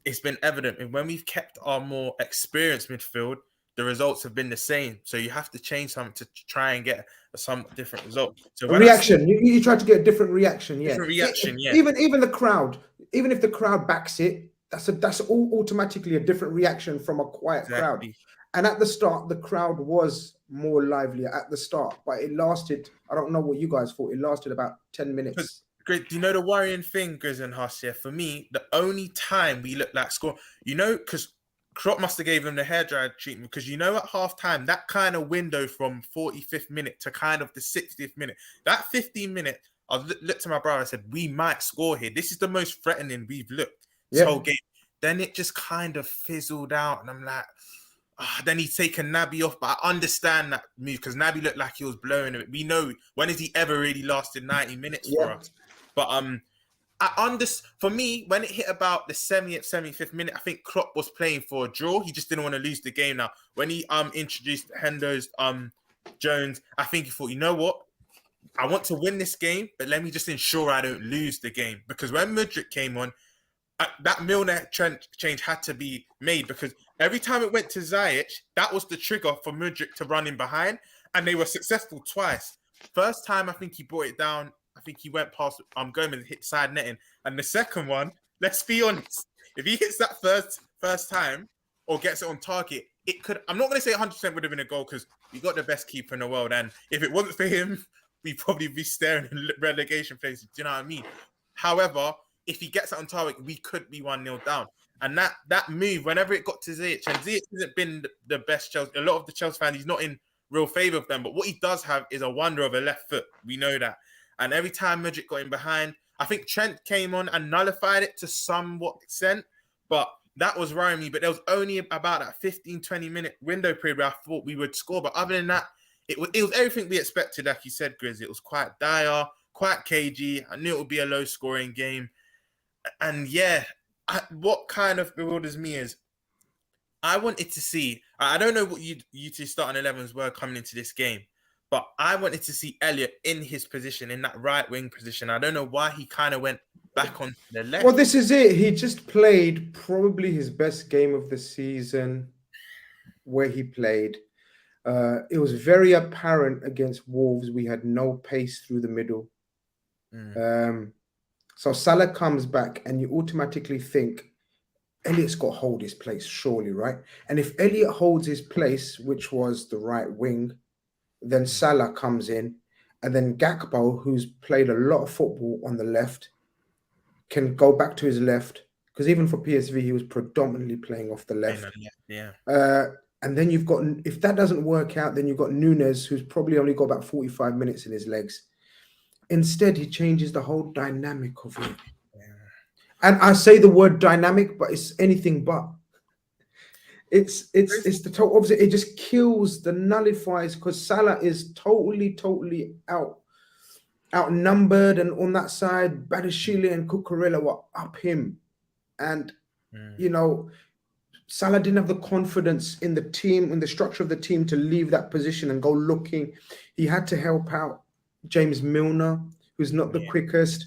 it's been evident, and when we've kept our more experienced midfield, the results have been the same. So you have to change something to try and get a somewhat different result. So a reaction. You try to get a different reaction, Different reaction, Even the crowd, even if the crowd backs it, that's all automatically a different reaction from a quiet crowd. And at the start, the crowd was more lively at the start, but it lasted, I don't know what you guys thought, it lasted about 10 minutes. Great. Do you know the worrying thing, Grizz and Huss, for me, the only time we looked like score, because Klopp must have gave them the hairdryer treatment, because at half-time, that kind of window from 45th minute to kind of the 60th minute, that 15 minute, I looked to my brother, I said, we might score here. This is the most threatening we've looked this whole game. Then it just kind of fizzled out, and I'm like, then he's taken Naby off, but I understand that move, because Naby looked like he was blowing it. We know, when has he ever really lasted 90 minutes for us? But for me, when it hit about the 70th, 75th minute, I think Klopp was playing for a draw. He just didn't want to lose the game now. When he introduced Hendo's Jones, I think he thought, you know what? I want to win this game, but let me just ensure I don't lose the game. Because when Mudryk came on, that Milner change had to be made, because every time it went to Ziyech, that was the trigger for Mudryk to run in behind, and they were successful twice. First time, I think he brought it down. I think he went past Gomez and hit side netting. And the second one, let's be honest, if he hits that first time or gets it on target, it could. I'm not going to say 100% would have been a goal, because we got the best keeper in the world, and if it wasn't for him, we'd probably be staring in relegation places. Do you know what I mean? However, if he gets it on target, we could be 1-0 down. And that move, whenever it got to Ziyech, and Ziyech hasn't been the best Chelsea. A lot of the Chelsea fans, he's not in real favour of them. But what he does have is a wonder of a left foot. We know that. And every time Mudryk got in behind, I think Trent came on and nullified it to somewhat extent, but that was worrying me. But there was only about that 15-20 minute window period where I thought we would score. But other than that, it was everything we expected. Like you said, Grizz, it was quite dire, quite cagey. I knew it would be a low scoring game. And yeah, what kind of bewilders me is I wanted to see, I don't know what you two starting 11s were coming into this game, but I wanted to see Elliott in his position, in that right wing position. I don't know why he kind of went back on the left. Well, this is it. He just played probably his best game of the season where he played. It was very apparent against Wolves. We had no pace through the middle. So Salah comes back and you automatically think Elliott's got to hold his place, surely, right? And if Elliott holds his place, which was the right wing, then Salah comes in, and then Gakpo, who's played a lot of football on the left, can go back to his left, because even for PSV, he was predominantly playing off the left. Yeah. And then you've got, if that doesn't work out, then you've got Núñez, who's probably only got about 45 minutes in his legs. Instead, he changes the whole dynamic of it. And I say the word dynamic, but it's anything but. It's the total opposite. It just kills, the nullifies, because Salah is totally outnumbered, and on that side, Badiashile and Cucurella were up him, and you know, Salah didn't have the confidence in the team, in the structure of the team, to leave that position and go looking. He had to help out James Milner, who's not the quickest.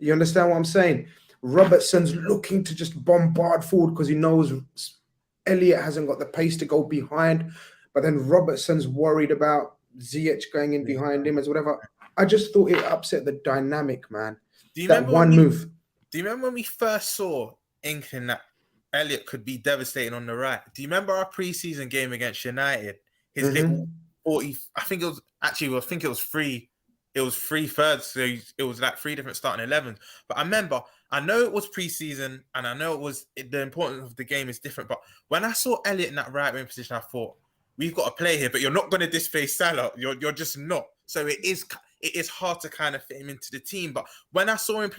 You understand what I'm saying? Robertson's looking to just bombard forward because he knows Elliott hasn't got the pace to go behind. But then Robertson's worried about Ziyech going in behind him as whatever. I just thought it upset the dynamic, man. That one move. Do you remember when we first saw inkling that Elliott could be devastating on the right? Do you remember our preseason game against United? His little 40, I think it was three. It was 3/3, so it was like 3 different starting 11s. But I remember, I know it was preseason, and I know the importance of the game is different. But when I saw Elliott in that right wing position, I thought, we've got to play here, but you're not going to displace Salah. You're just not. So it is hard to kind of fit him into the team. But when I saw him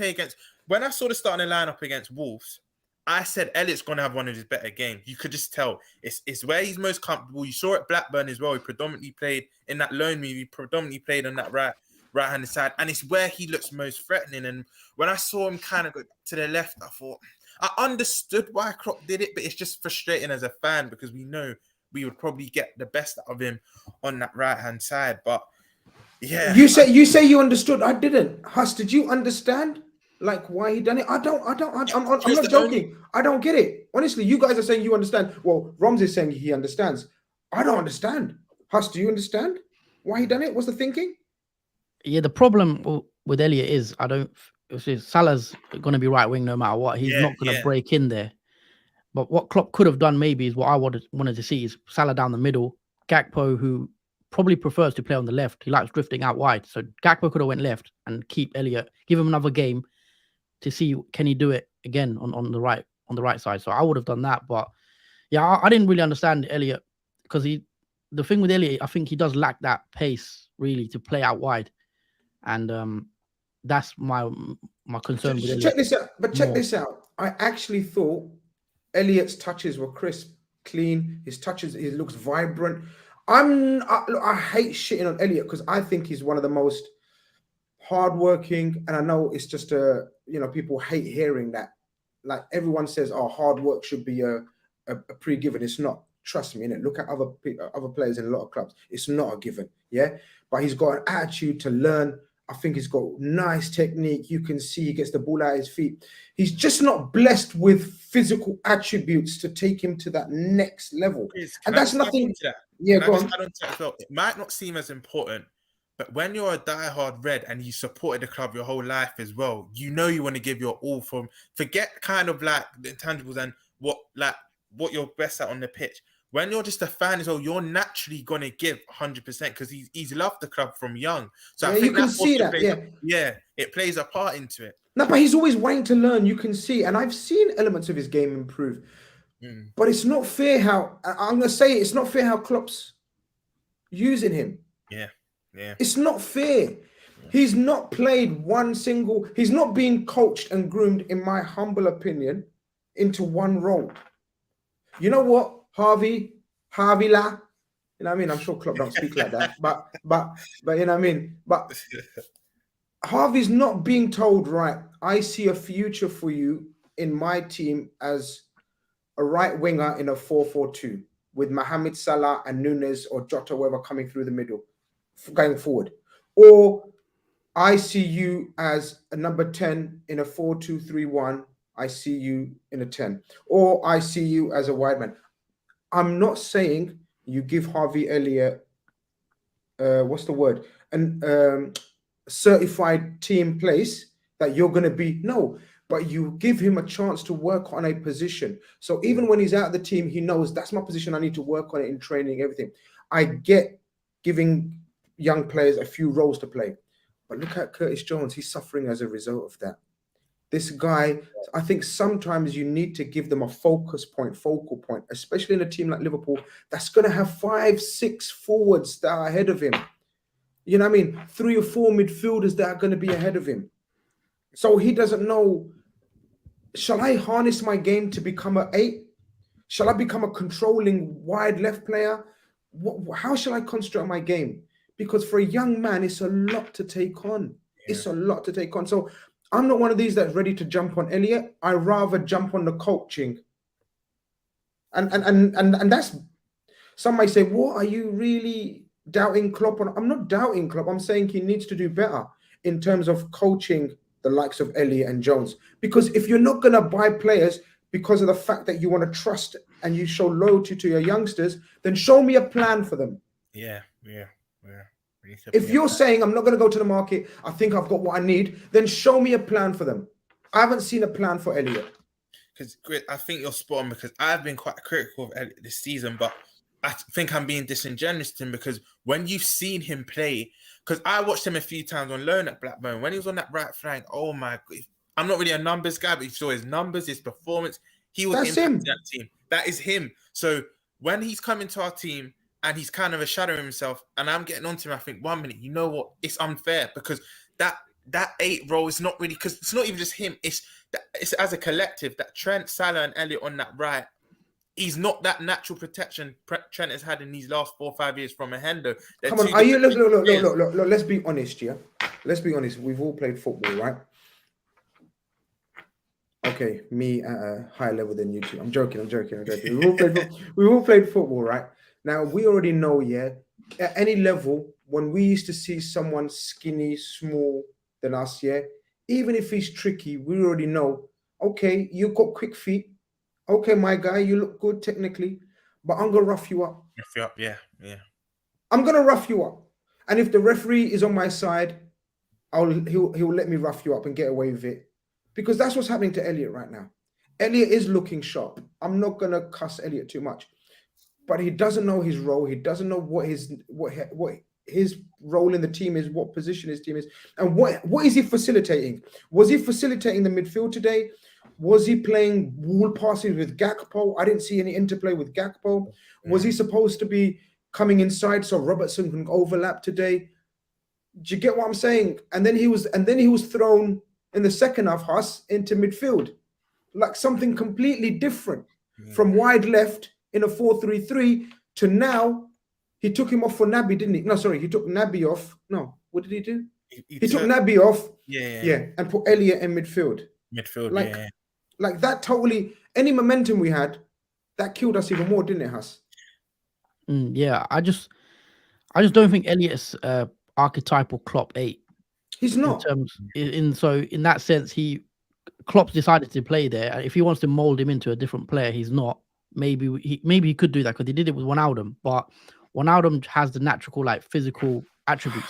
when I saw the starting lineup against Wolves, I said Elliott's going to have one of his better games. You could just tell. It's where he's most comfortable. You saw it at Blackburn as well. He predominantly played in that loan move. He predominantly played on that right-hand side. And it's where he looks most threatening. And when I saw him kind of go to the left, I thought, I understood why Klopp did it, but it's just frustrating as a fan because we know we would probably get the best out of him on that right-hand side. But yeah. You say you understood. I didn't. Huss, did you understand? Like why he done it? I'm not joking. I don't get it. Honestly, you guys are saying you understand. Well, Roms is saying he understands. I don't understand. Huss, do you understand why he done it? What's the thinking? Yeah, the problem with Elliott is Salah's going to be right wing no matter what. He's not going to break in there. But what Klopp could have done maybe is what I wanted to see is Salah down the middle, Gakpo, who probably prefers to play on the left. He likes drifting out wide. So Gakpo could have went left and keep Elliott, give him another game to see can he do it again on the right side. So I would have done that. But yeah, I didn't really understand Elliott because the thing with Elliott, I think he does lack that pace really to play out wide. And that's my concern with Elliott. Check this out. I actually thought Elliott's touches were crisp, clean. His touches, he looks vibrant. I hate shitting on Elliott because I think he's one of the most hardworking, and I know it's just people hate hearing that. Like everyone says, hard work should be a pre-given. It's not. Trust me, innit? Look at other players in a lot of clubs. It's not a given, yeah. But he's got an attitude to learn. I think he's got nice technique. You can see he gets the ball at his feet. He's just not blessed with physical attributes to take him to that next level. And that's nothing. Yeah, go on. It might not seem as important, but when you're a diehard Red and you supported the club your whole life as well, you know you want to give your all forget kind of like the intangibles and what you're best at on the pitch. When you're just a fan as well, you're naturally going to give 100% because he's loved the club from young. So I think you can see that. It plays a part into it. No, but he's always wanting to learn. You can see, and I've seen elements of his game improve. But it's not fair how I'm going to say it's not fair how Klopp's using him. Yeah. It's not fair. He's not played one single. He's not being coached and groomed, in my humble opinion, into one role. You know what, Harvey La. You know what I mean? I'm sure Klopp don't speak like that, but you know what I mean. But Harvey's not being told, right, I see a future for you in my team as a right winger in a 4-4-2 with Mohamed Salah and Nunes or Jota, whoever coming through the middle, going forward. Or I see you as a number 10 in a 4-2-3-1. I see you in a 10. Or I see you as a wide man. I'm not saying you give Harvey Elliott, what's the word? An certified team place that you're going to be. No, but you give him a chance to work on a position. So even when he's out of the team, he knows that's my position. I need to work on it in training, everything. I get giving young players a few roles to play. But look at Curtis Jones. He's suffering as a result of that. This guy, I think sometimes you need to give them a focal point, especially in a team like Liverpool that's going to have 5-6 forwards that are ahead of him. You know what I mean? 3 or 4 midfielders that are going to be ahead of him. So he doesn't know, shall I harness my game to become an 8? Shall I become a controlling wide left player? How shall I construct my game? Because for a young man, it's a lot to take on. Yeah. It's a lot to take on. So I'm not one of these that's ready to jump on Elliott. I rather jump on the coaching. And that's, some might say, what, are you really doubting Klopp? I'm not doubting Klopp. I'm saying he needs to do better in terms of coaching the likes of Elliott and Jones. Because if you're not going to buy players because of the fact that you want to trust and you show loyalty to your youngsters, then show me a plan for them. Yeah. If you're saying I'm not going to go to the market, I think I've got what I need, then show me a plan for them. I haven't seen a plan for Elliott. Because I think you're spot on, because I've been quite critical of Elliott this season, but I think I'm being disingenuous to him, because when you've seen him play, because I watched him a few times on loan at Blackburn, when he was on that right flank, oh my God, I'm not really a numbers guy, but you saw his numbers, his performance, he was impacting that team. That is him. So when he's coming to our team and he's kind of a shadow of himself, and I'm getting onto him, I think, 1 minute, you know what? It's unfair, because that 8 role is not really, because it's not even just him. It's as a collective, that Trent, Salah, and Elliott on that right. He's not that natural protection Trent has had in these last 4 or 5 years from a Hendo. Come on, are you look? Let's be honest, yeah. Let's be honest. We've all played football, right? Okay, me at a higher level than you two. I'm joking. We all played football, right? Now we already know, yeah. At any level, when we used to see someone skinny, small than us, yeah. Even if he's tricky, we already know. Okay, you've got quick feet. Okay, my guy, you look good technically, but I'm gonna rough you up. Yeah. I'm gonna rough you up, and if the referee is on my side, he'll let me rough you up and get away with it, because that's what's happening to Elliott right now. Elliott is looking sharp. I'm not gonna cuss Elliott too much, but he doesn't know his role. He doesn't know what his role in the team is, what position his team is, and what is he facilitating? Was he facilitating the midfield today? Was he playing wall passes with Gakpo? I didn't see any interplay with Gakpo. Was he supposed to be coming inside so Robertson can overlap today? Do you get what I'm saying? And then he was thrown in the second half, Huss, into midfield, like something completely different from wide left in a 4-3-3 to now. He took him off for Naby, didn't he? No, sorry, he took Naby off. No, what did he do? He took Naby off. Yeah, and put Elliott in midfield. Like that totally, any momentum we had, that killed us even more, didn't it, Huss? Yeah, I just don't think Elliott's archetypal Klopp 8. He's not. In that sense, Klopp's decided to play there. If he wants to mold him into a different player, he's not. Maybe he could do that, because he did it with Wijnaldum, but Wijnaldum has the natural, like, physical attributes.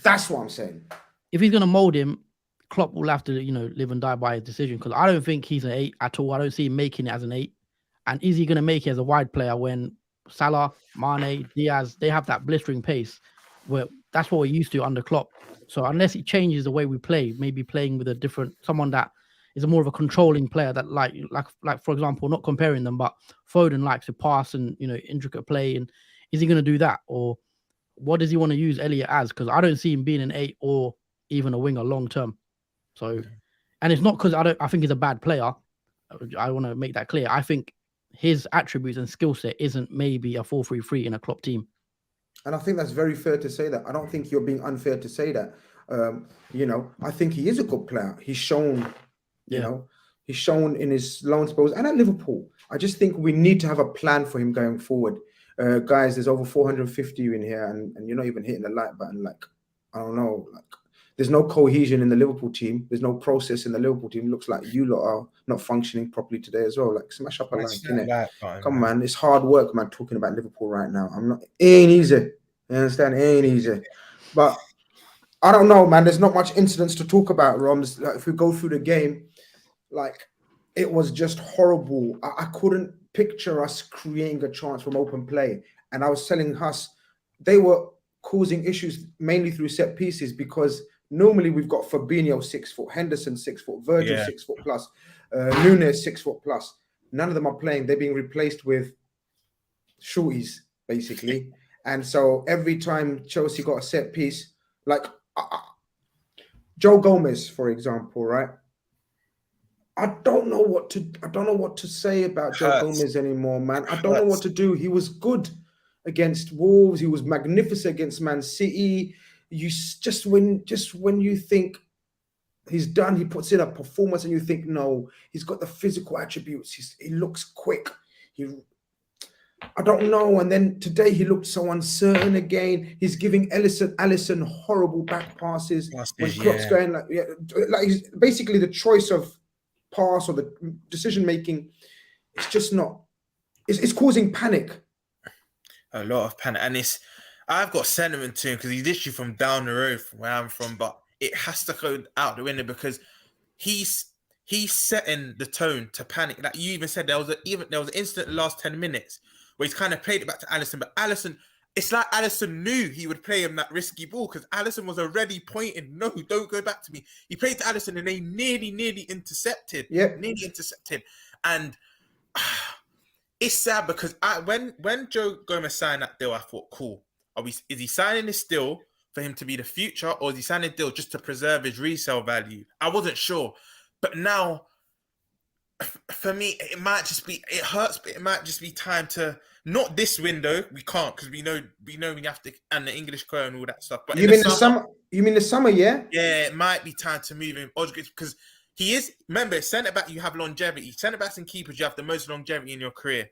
That's what I'm saying. If he's gonna mold him, Klopp will have to, live and die by his decision, because I don't think he's an 8 at all. I don't see him making it as an 8. And is he going to make it as a wide player when Salah, Mane, Diaz, they have that blistering pace? Where that's what we're used to under Klopp. So unless he changes the way we play, maybe playing with someone that is more of a controlling player, that like for example, not comparing them, but Foden likes to pass and intricate play, and is he going to do that, or what does he want to use Elliott as? Because I don't see him being an 8 or even a winger long term. So, and it's not because I think he's a bad player. I want to make that clear. I think his attributes and skill set isn't maybe a 4-3-3 in a Klopp team. And I think that's very fair to say that. I don't think you're being unfair to say that. I think he is a good player. He's shown, he's shown in his loan spells and at Liverpool. I just think we need to have a plan for him going forward. Guys, there's over 450 in here, and you're not even hitting the like button. Like, I don't know. Like, there's no cohesion in the Liverpool team. There's no process in the Liverpool team. It looks like you lot are not functioning properly today as well. Like, smash up a like, innit? Come on, man. It's hard work, man, talking about Liverpool right now. It ain't easy. You understand? It ain't easy. But I don't know, man. There's not much incidents to talk about, Roms. Like, if we go through the game, like, it was just horrible. I couldn't picture us creating a chance from open play. And I was telling Huss, they were causing issues mainly through set pieces, because normally we've got Fabinho 6 foot, Henderson 6 foot, Virgil 6 foot plus, Nunes 6 foot plus. None of them are playing. They're being replaced with shorties, basically. And so every time Chelsea got a set piece, like Joe Gomez, for example, right? I don't know what to say about Joe Gomez anymore, man. I don't know what to do. He was good against Wolves. He was magnificent against Man City. You just when you think he's done, he puts in a performance, and you think, no, he's got the physical attributes. He looks quick. I don't know. And then today he looked so uncertain again. He's giving Alisson horrible back passes when Klopp's going like he's basically the choice of pass or the decision making. It's just not. It's causing panic. A lot of panic, and I've got sentiment to him because he's literally from down the road from where I'm from, but it has to go out the window because he's setting the tone to panic. Like you even said, there was an incident in the last 10 minutes where he's kind of played it back to Alisson, but Alisson, it's like Alisson knew he would play him that risky ball because Alisson was already pointing, no, don't go back to me. He played to Alisson and they nearly intercepted. Nearly intercepted. And it's sad because when Joe Gomez signed that deal, I thought, cool. Is he signing this deal for him to be the future, or is he signing a deal just to preserve his resale value? I wasn't sure. But now, for me, it might just be, it hurts, but it might just be time to, not this window, we can't, because we know we have to, and the English code and all that stuff. But you mean the summer, yeah? Yeah, it might be time to move him, because he is, remember, centre-back, you have longevity. Centre-backs and keepers, you have the most longevity in your career.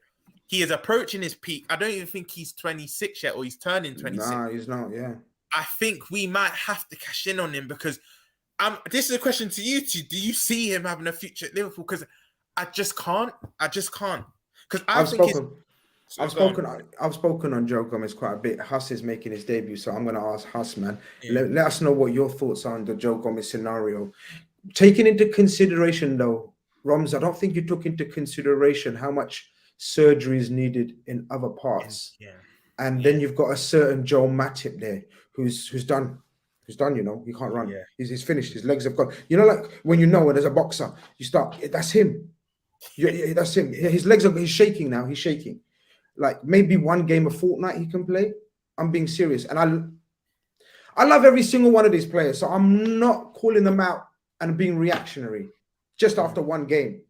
He is approaching his peak. I don't even think he's 26 yet, or he's turning 26. No, he's not, yeah. I think we might have to cash in on him because this is a question to you two. Do you see him having a future at Liverpool? Because I just can't. Because I've spoken on Joe Gomez quite a bit. Huss is making his debut, so I'm going to ask Huss, man. Yeah. Let us know what your thoughts are on the Joe Gomez scenario. Taking into consideration, though, Roms, I don't think you took into consideration how much surgery is needed in other parts. Yeah. And then you've got a certain Joel Matip there who's done. He can't run. Yeah. He's finished. His legs have gone. Like when when there's a boxer, you start, that's him. That's him. His legs he's shaking now. He's shaking. Like maybe one game a fortnight he can play. I'm being serious. And I love every single one of these players. So I'm not calling them out and being reactionary just after one game.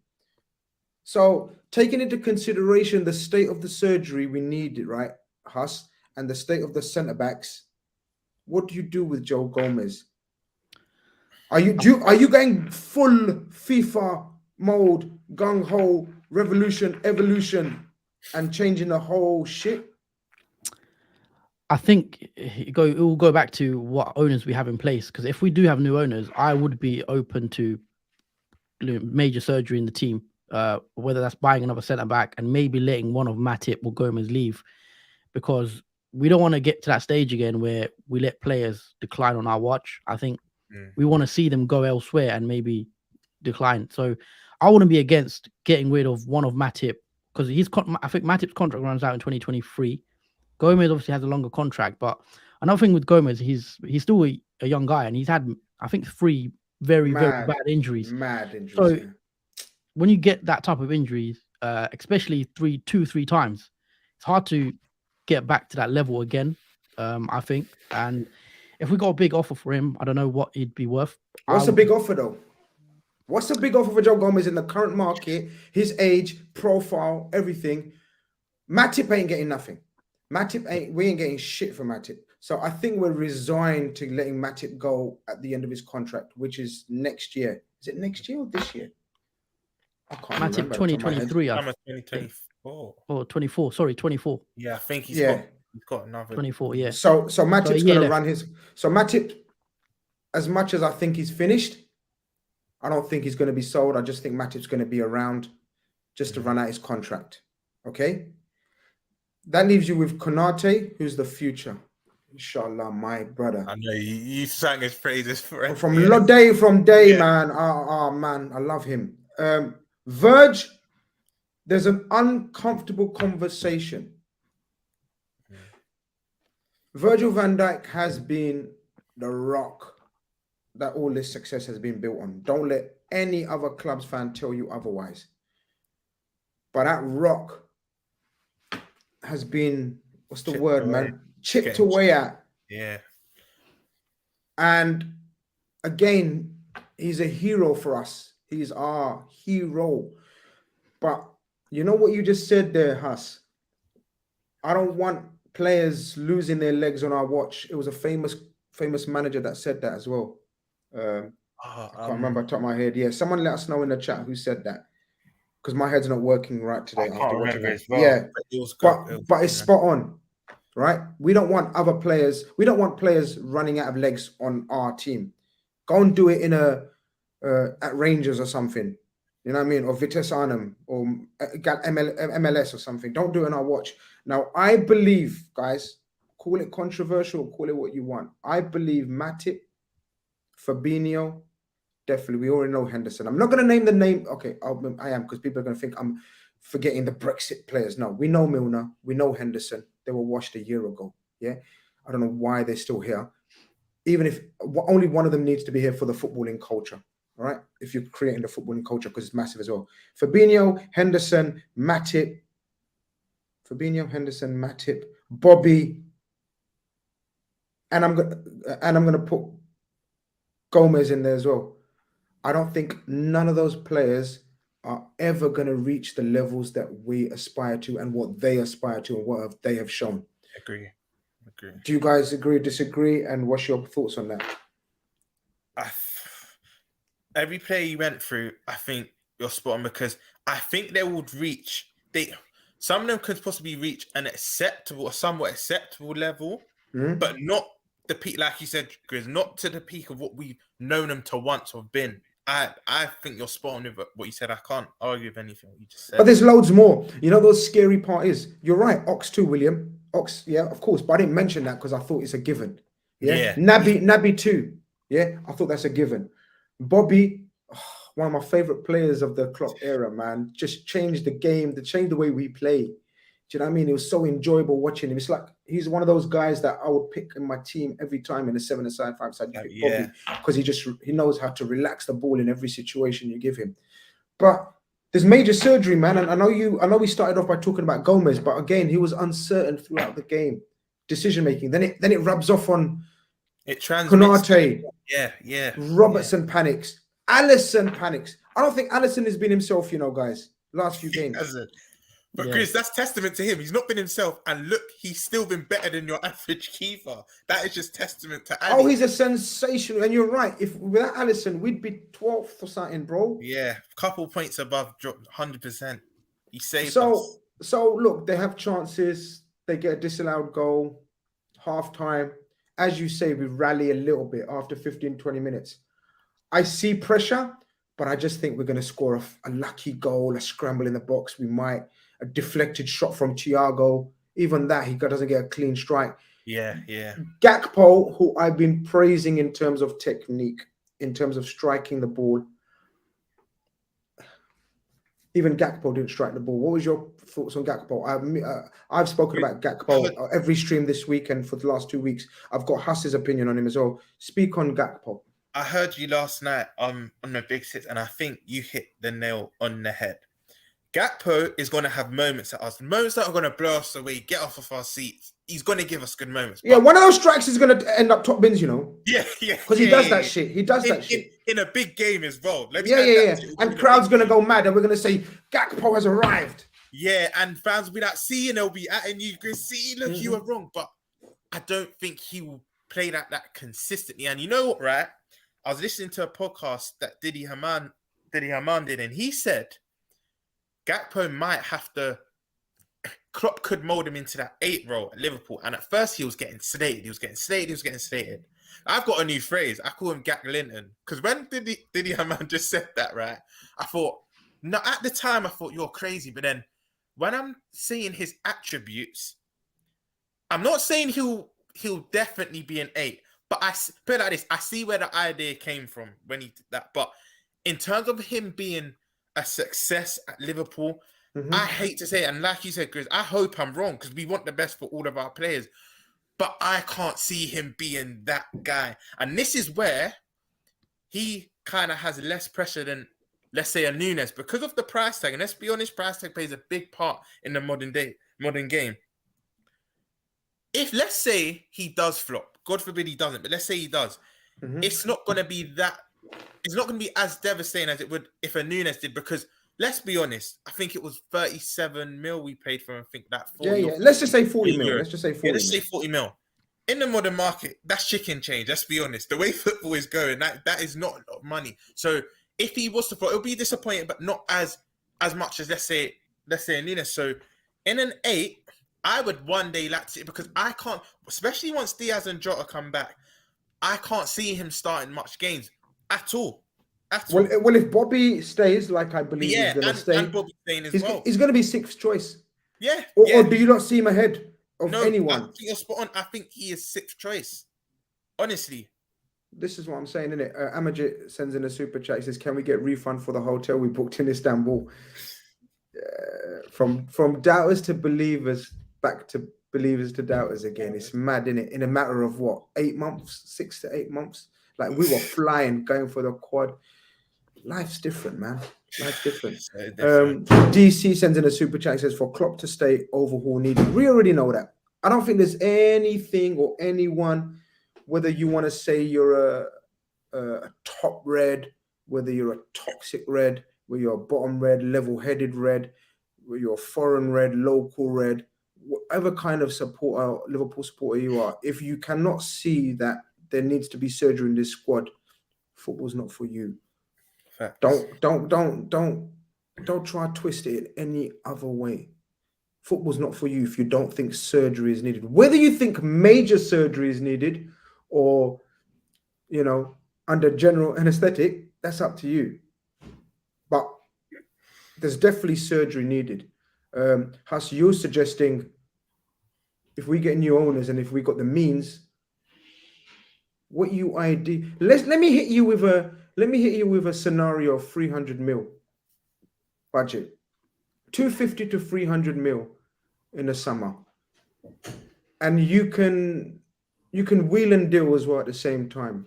So taking into consideration the state of the surgery we need, right, Huss, and the state of the centre-backs, what do you do with Joe Gomez? Are you going full FIFA mode, gung-ho, revolution, evolution, and changing the whole shit? I think it will go back to what owners we have in place. Because if we do have new owners, I would be open to major surgery in the team, whether that's buying another centre-back and maybe letting one of Matip or Gomez leave, because we don't want to get to that stage again where we let players decline on our watch. I think we want to see them go elsewhere and maybe decline. So I wouldn't be against getting rid of one of Matip, because I think Matip's contract runs out in 2023. Gomez obviously has a longer contract, but another thing with Gomez, he's still a young guy, and he's had, I think, 3 very bad injuries. Mad injuries. So when you get that type of injuries, especially 3 times, it's hard to get back to that level again, I think. And if we got a big offer for him, I don't know what he'd be worth. What's a big offer though? What's a big offer for Joe Gomez in the current market? His age, profile, everything. Matip ain't getting nothing. We ain't getting shit for Matip. So I think we're resigned to letting Matip go at the end of his contract, which is next year. Is it next year or this year? I can't Matip remember. 2023. I'm at 2024. Or 24. Sorry, 24. Yeah, I think he's got another 24. Yeah. So Matip's So going to left. run his. So Matip, as much as I think he's finished, I don't think he's going to be sold. I just think Matip's going to be around just to run out his contract. Okay. That leaves you with Konate, who's the future. Inshallah, my brother. I know you sang his praises for him. From day, man. Man, I love him. Verge, there's an uncomfortable conversation. Virgil van Dijk has been the rock that all this success has been built on. Don't let any other club's fan tell you otherwise. But that rock has been, what's the word, man? Chipped away at. Yeah. And again, he's a hero for us. He's our hero. But you know what you just said there, Huss? I don't want players losing their legs on our watch. It was a famous manager that said that as well. I can't remember off the top of my head. Yeah, someone let us know in the chat who said that. Because my head's not working right today. I can't remember as well. Yeah, but it's spot on, right? We don't want other players. We don't want players running out of legs on our team. Go and do it in at Rangers or something. You know what I mean? Or Vitesse Arnhem or MLS or something. Don't do it on our watch. Now, I believe, guys, call it controversial, call it what you want. I believe Matip, Fabinho, definitely. We already know Henderson. I'm not going to name the name. Okay, I am, because people are going to think I'm forgetting the Brexit players. No, we know Milner. We know Henderson. They were washed a year ago. Yeah. I don't know why they're still here. Even if only one of them needs to be here for the footballing culture. All right. If you're creating the footballing culture, because it's massive as well. Fabinho, Henderson, Matip. Fabinho, Henderson, Matip, Bobby. And I'm gonna put Gomez in there as well. I don't think none of those players are ever going to reach the levels that we aspire to and what they aspire to and what they have shown. Agree. Do you guys agree, disagree? And what's your thoughts on that? Every player you went through, I think you're spot on, because I think they would reach, some of them could possibly reach an acceptable, somewhat acceptable level, but not the peak, like you said, Grizz, not to the peak of what we've known them to once have been. I think you're spot on with what you said. I can't argue with anything you just said. But there's loads more. You know, the scary part is, you're right, Ox too, William. Ox, yeah, of course. But I didn't mention that because I thought it's a given. Yeah. Naby too. Yeah, I thought that's a given. Bobby, one of my favorite players of the Klopp era, man. Just changed the game, changed the way we play. Do you know what I mean? It was so enjoyable watching him. It's like he's one of those guys that I would pick in my team every time in a 7-a-side, 5-a-side. Bobby, because he knows how to relax the ball in every situation you give him. But there's major surgery, man. And I know we started off by talking about Gomez, but again, he was uncertain throughout the game, decision making. Then it rubs off on Konate. Yeah. Robertson panics. Alisson panics. I don't think Alisson has been himself, you know, guys. Last few games. But Grizz, that's testament to him. He's not been himself, and look, he's still been better than your average keeper. That is just testament to Ali. Oh, he's a sensational, and you're right. If without Alisson, we'd be 12th or something, bro. Yeah, couple points above, 100%. He saved us. So look, they have chances. They get a disallowed goal, half time. As you say, we rally a little bit after 15, 20 minutes. I see pressure, but I just think we're going to score a lucky goal, a scramble in the box. We might. A deflected shot from Thiago. Even that, he doesn't get a clean strike. Yeah. Gakpo, who I've been praising in terms of technique, in terms of striking the ball. Even Gakpo didn't strike the ball. What was your thoughts on Gakpo? I've spoken about Gakpo every stream this week, and for the last 2 weeks, I've got Huss's opinion on him as well. Speak on Gakpo. I heard you last night on the Big Six, and I think you hit the nail on the head. Gakpo is going to have moments at us, moments that are going to blow us away, get off of our seats. He's going to give us good moments. Yeah, one of those strikes is going to end up top bins, you know. Yeah. Because he does that shit. He does that shit. In a big game as well. Yeah. And crowd's going to go mad and we're going to say, Gakpo has arrived. Yeah, and fans will be like, see, and they'll be at you, Grizz, see, look, you were wrong. But I don't think he will play that consistently. And you know what, right? I was listening to a podcast that Didi Haman did, and he said Gakpo might have to, Klopp could mold him into that 8 role at Liverpool. And at first he was getting slated. I've got a new phrase. I call him Gak Linton. Because when Didi Haman just said that, right? I thought, no, at the time I thought you're crazy. But then when I'm seeing his attributes, I'm not saying he'll definitely be an 8. But I put it like this, I see where the idea came from when he did that. But in terms of him being a success at Liverpool, I hate to say it, and like you said, Grizz, I hope I'm wrong because we want the best for all of our players. But I can't see him being that guy. And this is where he kind of has less pressure than, let's say, a Nunes because of the price tag. And let's be honest, price tag plays a big part in the modern game. If, let's say, he does flop, God forbid he doesn't, but let's say he does, it's not going to be as devastating as it would if a Nunes did because, let's be honest, I think it was 37 mil we paid for him. I think that 40 Yeah. Let's just say 40 mil. Let's just say 40 let's say 40 mil. In the modern market, that's chicken change. Let's be honest. The way football is going, that is not a lot of money. So if he was to fall, it'll be disappointing, but not as much as let's say a Nunes. So in an 8, I would one day like to see it because I can't, especially once Diaz and Jota come back, I can't see him starting much games at all. Well, if Bobby stays, like I believe he's going to stay, and Bobby staying as well, he's going to be 6th choice. Yeah. Or do you not see him ahead of anyone? I think you're spot on. I think he is 6th choice. Honestly. This is what I'm saying, innit? Amajit sends in a super chat. He says, "Can we get refund for the hotel we booked in Istanbul?" From doubters to believers, back to believers to doubters again. It's mad, innit? In a matter of what, 8 months, 6 to 8 months. Like we were flying, going for the quad. Life's different, man. Life's different. DC sends in a super chat. He says, "For Klopp to stay, overhaul needed." We already know that. I don't think there's anything or anyone, whether you want to say you're a top red, whether you're a toxic red, whether you're a bottom red, level-headed red, whether you're a foreign red, local red, whatever kind of supporter, Liverpool supporter you are, if you cannot see that there needs to be surgery in this squad, football's not for you. Facts. Don't try to twist it in any other way. Football's not for you if you don't think surgery is needed. Whether you think major surgery is needed or, under general anesthetic, that's up to you. But there's definitely surgery needed. Hus, you're suggesting if we get new owners and if we got the means, what you ID? Let me hit you with a scenario of 300 mil budget, 250 to 300 mil in the summer, and you can wheel and deal as well at the same time.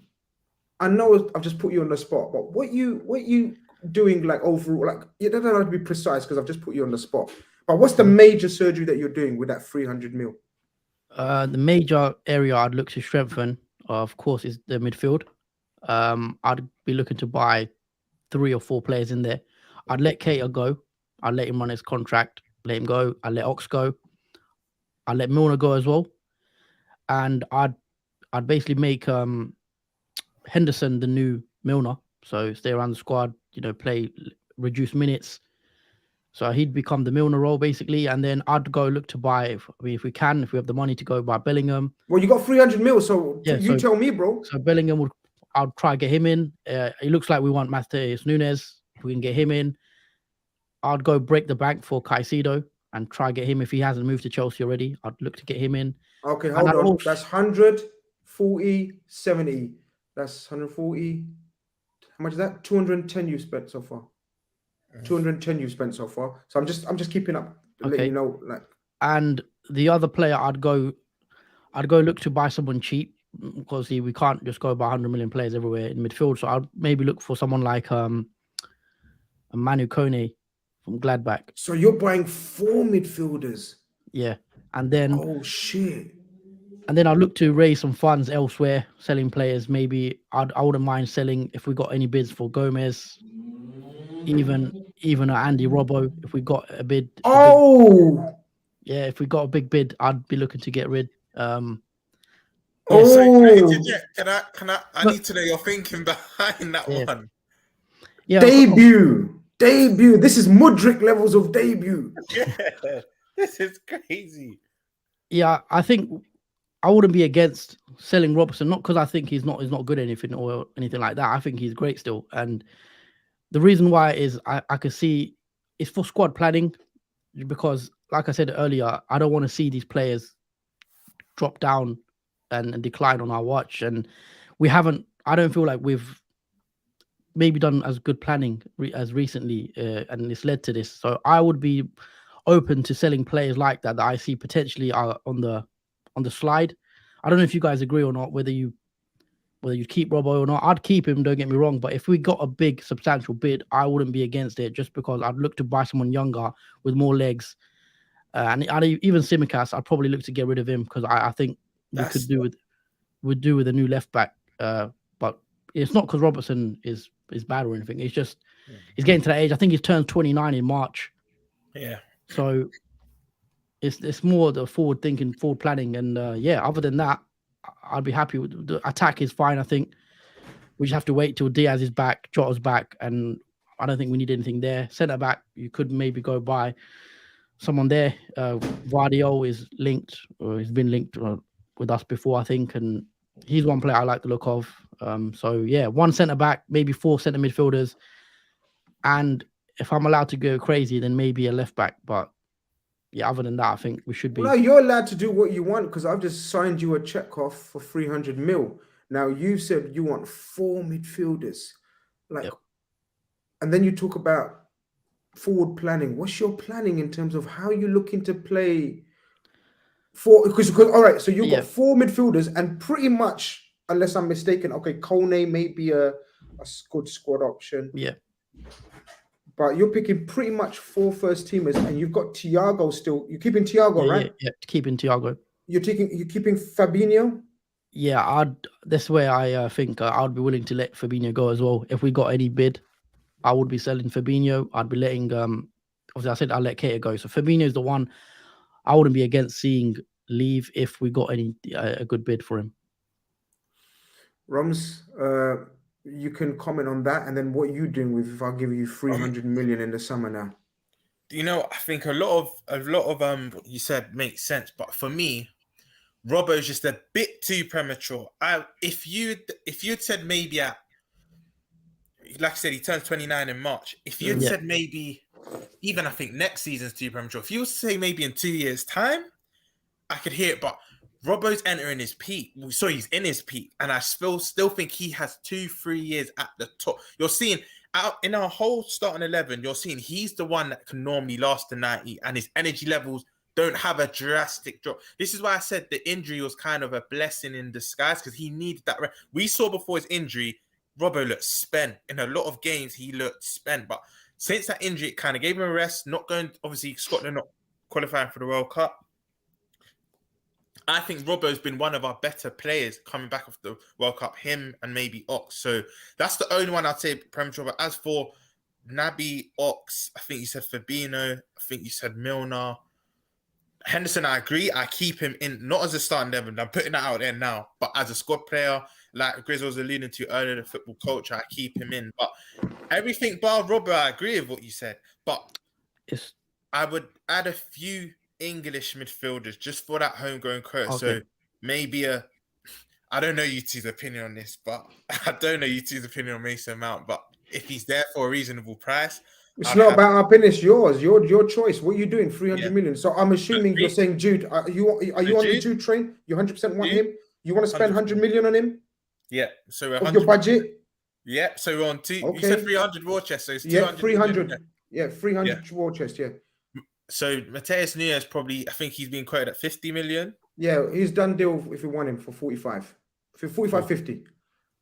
I know I've just put you on the spot, but what you doing like overall? Like you don't have to be precise because I've just put you on the spot. But what's the major surgery that you're doing with that 300 mil? The major area I'd look to strengthen, of course, is the midfield. I'd be looking to buy 3 or 4 players in there. I'd let Keita go. I'd let him run his contract. Let him go. I'd let Ox go. I'd let Milner go as well. And I'd basically make Henderson the new Milner. So stay around the squad, play, reduce minutes. So he'd become the Milner role basically. And then I'd go look to buy, if we have the money to go buy Bellingham. Well, you got 300 mil, so yeah, tell me, bro. So Bellingham I'll try to get him in. It looks like we want Matheus Nunes. If we can get him in, I'd go break the bank for Caicedo and try to get him. If he hasn't moved to Chelsea already, I'd look to get him in. Okay, hold on. That's 140, 70. That's 140. How much is that? 210 you've spent so far. 210 you've spent so far. So I'm just keeping up to let you know. Like, and the other player I'd go look to buy someone cheap, because we can't just go buy 100 million players everywhere in midfield. So I'd maybe look for someone like a Manu Kone from Gladbach. So you're buying 4 midfielders. Yeah, and then Oh shit. And then I look to raise some funds elsewhere, selling players. Maybe I wouldn't mind selling if we got any bids for Gomez, even Andy Robbo. If we got a bid, if we got a big bid, I'd be looking to get rid. So can I need to know your thinking behind that one. Yeah, debut. This is Mudryk levels of debut. Yeah, this is crazy. Yeah, I think I wouldn't be against selling Robertson, not because I think he's not good at anything or anything like that. I think he's great still. And the reason why is I could see it's for squad planning, because like I said earlier, I don't want to see these players drop down and decline on our watch. And I don't feel like we've maybe done as good planning as recently, and it's led to this. So I would be open to selling players like that I see potentially are on the slide. I don't know if you guys agree or not, whether you keep Robbo or not. I'd keep him, don't get me wrong, but if we got a big substantial bid, I wouldn't be against it, just because I'd look to buy someone younger with more legs. And even Tsimikas, I'd probably look to get rid of him, because I think we'd do with a new left back. But it's not because Robertson is bad or anything. It's just he's getting to that age. I think he's turned 29 in March. Yeah. So it's more the forward thinking, forward planning, and other than that, I'd be happy with the attack. Is fine. I think we just have to wait till Diaz is back, Jota's back, and I don't think we need anything there. Centre back, you could maybe go buy someone there. Vardio is linked, or he's been linked with us before, I think, and he's one player I like the look of. So yeah, 1 centre back, maybe 4 centre midfielders, and if I'm allowed to go crazy, then maybe a left back. But yeah, other than that, I think we should be. Well, you're allowed to do what you want, because I've just signed you a check off for 300 mil. Now you said you want 4 midfielders, and then you talk about forward planning. What's your planning in terms of how you're looking to play? Because all right, so you've got 4 midfielders, and pretty much, unless I'm mistaken, okay, Khanage may be a good squad option. Yeah. But you're picking pretty much 4 first teamers, and you've got Thiago still. You're keeping Thiago, right? Yeah, keeping Thiago. You're keeping Fabinho. Yeah, that's where I think I'd be willing to let Fabinho go as well. If we got any bid, I would be selling Fabinho. I'd be letting obviously I said I'll let Keita go. So Fabinho is the one I wouldn't be against seeing leave if we got a good bid for him. Rums, you can comment on that, and then what you doing with if I give you 300 million in the summer now? I think a lot of what you said makes sense, but for me, Robbo's just a bit too premature. If you'd said maybe like I said, he turns 29 in March. If you'd said maybe even I think next season's too premature. If you were to say maybe in 2 years' time, I could hear it, but Robbo's entering his peak. So he's in his peak, and I still think he has 2-3 years at the top. You're seeing out in our whole starting 11, you're seeing he's the one that can normally last the 90, and his energy levels don't have a drastic drop. This is why I said the injury was kind of a blessing in disguise, because he needed that. We saw before his injury, Robbo looked spent. In a lot of games, he looked spent. But since that injury, it kind of gave him a rest. Not going, obviously, Scotland not qualifying for the World Cup. I think Robbo's been one of our better players coming back off the World Cup, him and maybe Ox. So that's the only one I'd say premature. But as for Naby, Ox, I think you said Fabinho, I think you said Milner. Henderson, I agree. I keep him in, not as a starting 11. I'm putting that out there now, but as a squad player, like Grizz was alluding to earlier, the football culture, I keep him in. But everything bar Robbo, I agree with what you said. But I would add a few English midfielders just for that homegrown quote. Okay. So maybe I don't know you two's opinion on this, but I don't know you two's opinion on Mason Mount. But if he's there for a reasonable price, it's not about our opinion. It's yours. Your choice. What are you doing? 300 million. So I'm assuming you're saying Jude. Are you on the Jude train? You 100% want him? You want to spend 100 million on him? Yeah. So of your budget? Yeah. So we're on 2. Okay. You said 300 war chest. So it's 200 300. Yeah, 300 war chest. Yeah. So Mateus Nunes probably, I think he's been quoted at 50 million. Yeah, he's done deal if you want him for 45. For 45, 50.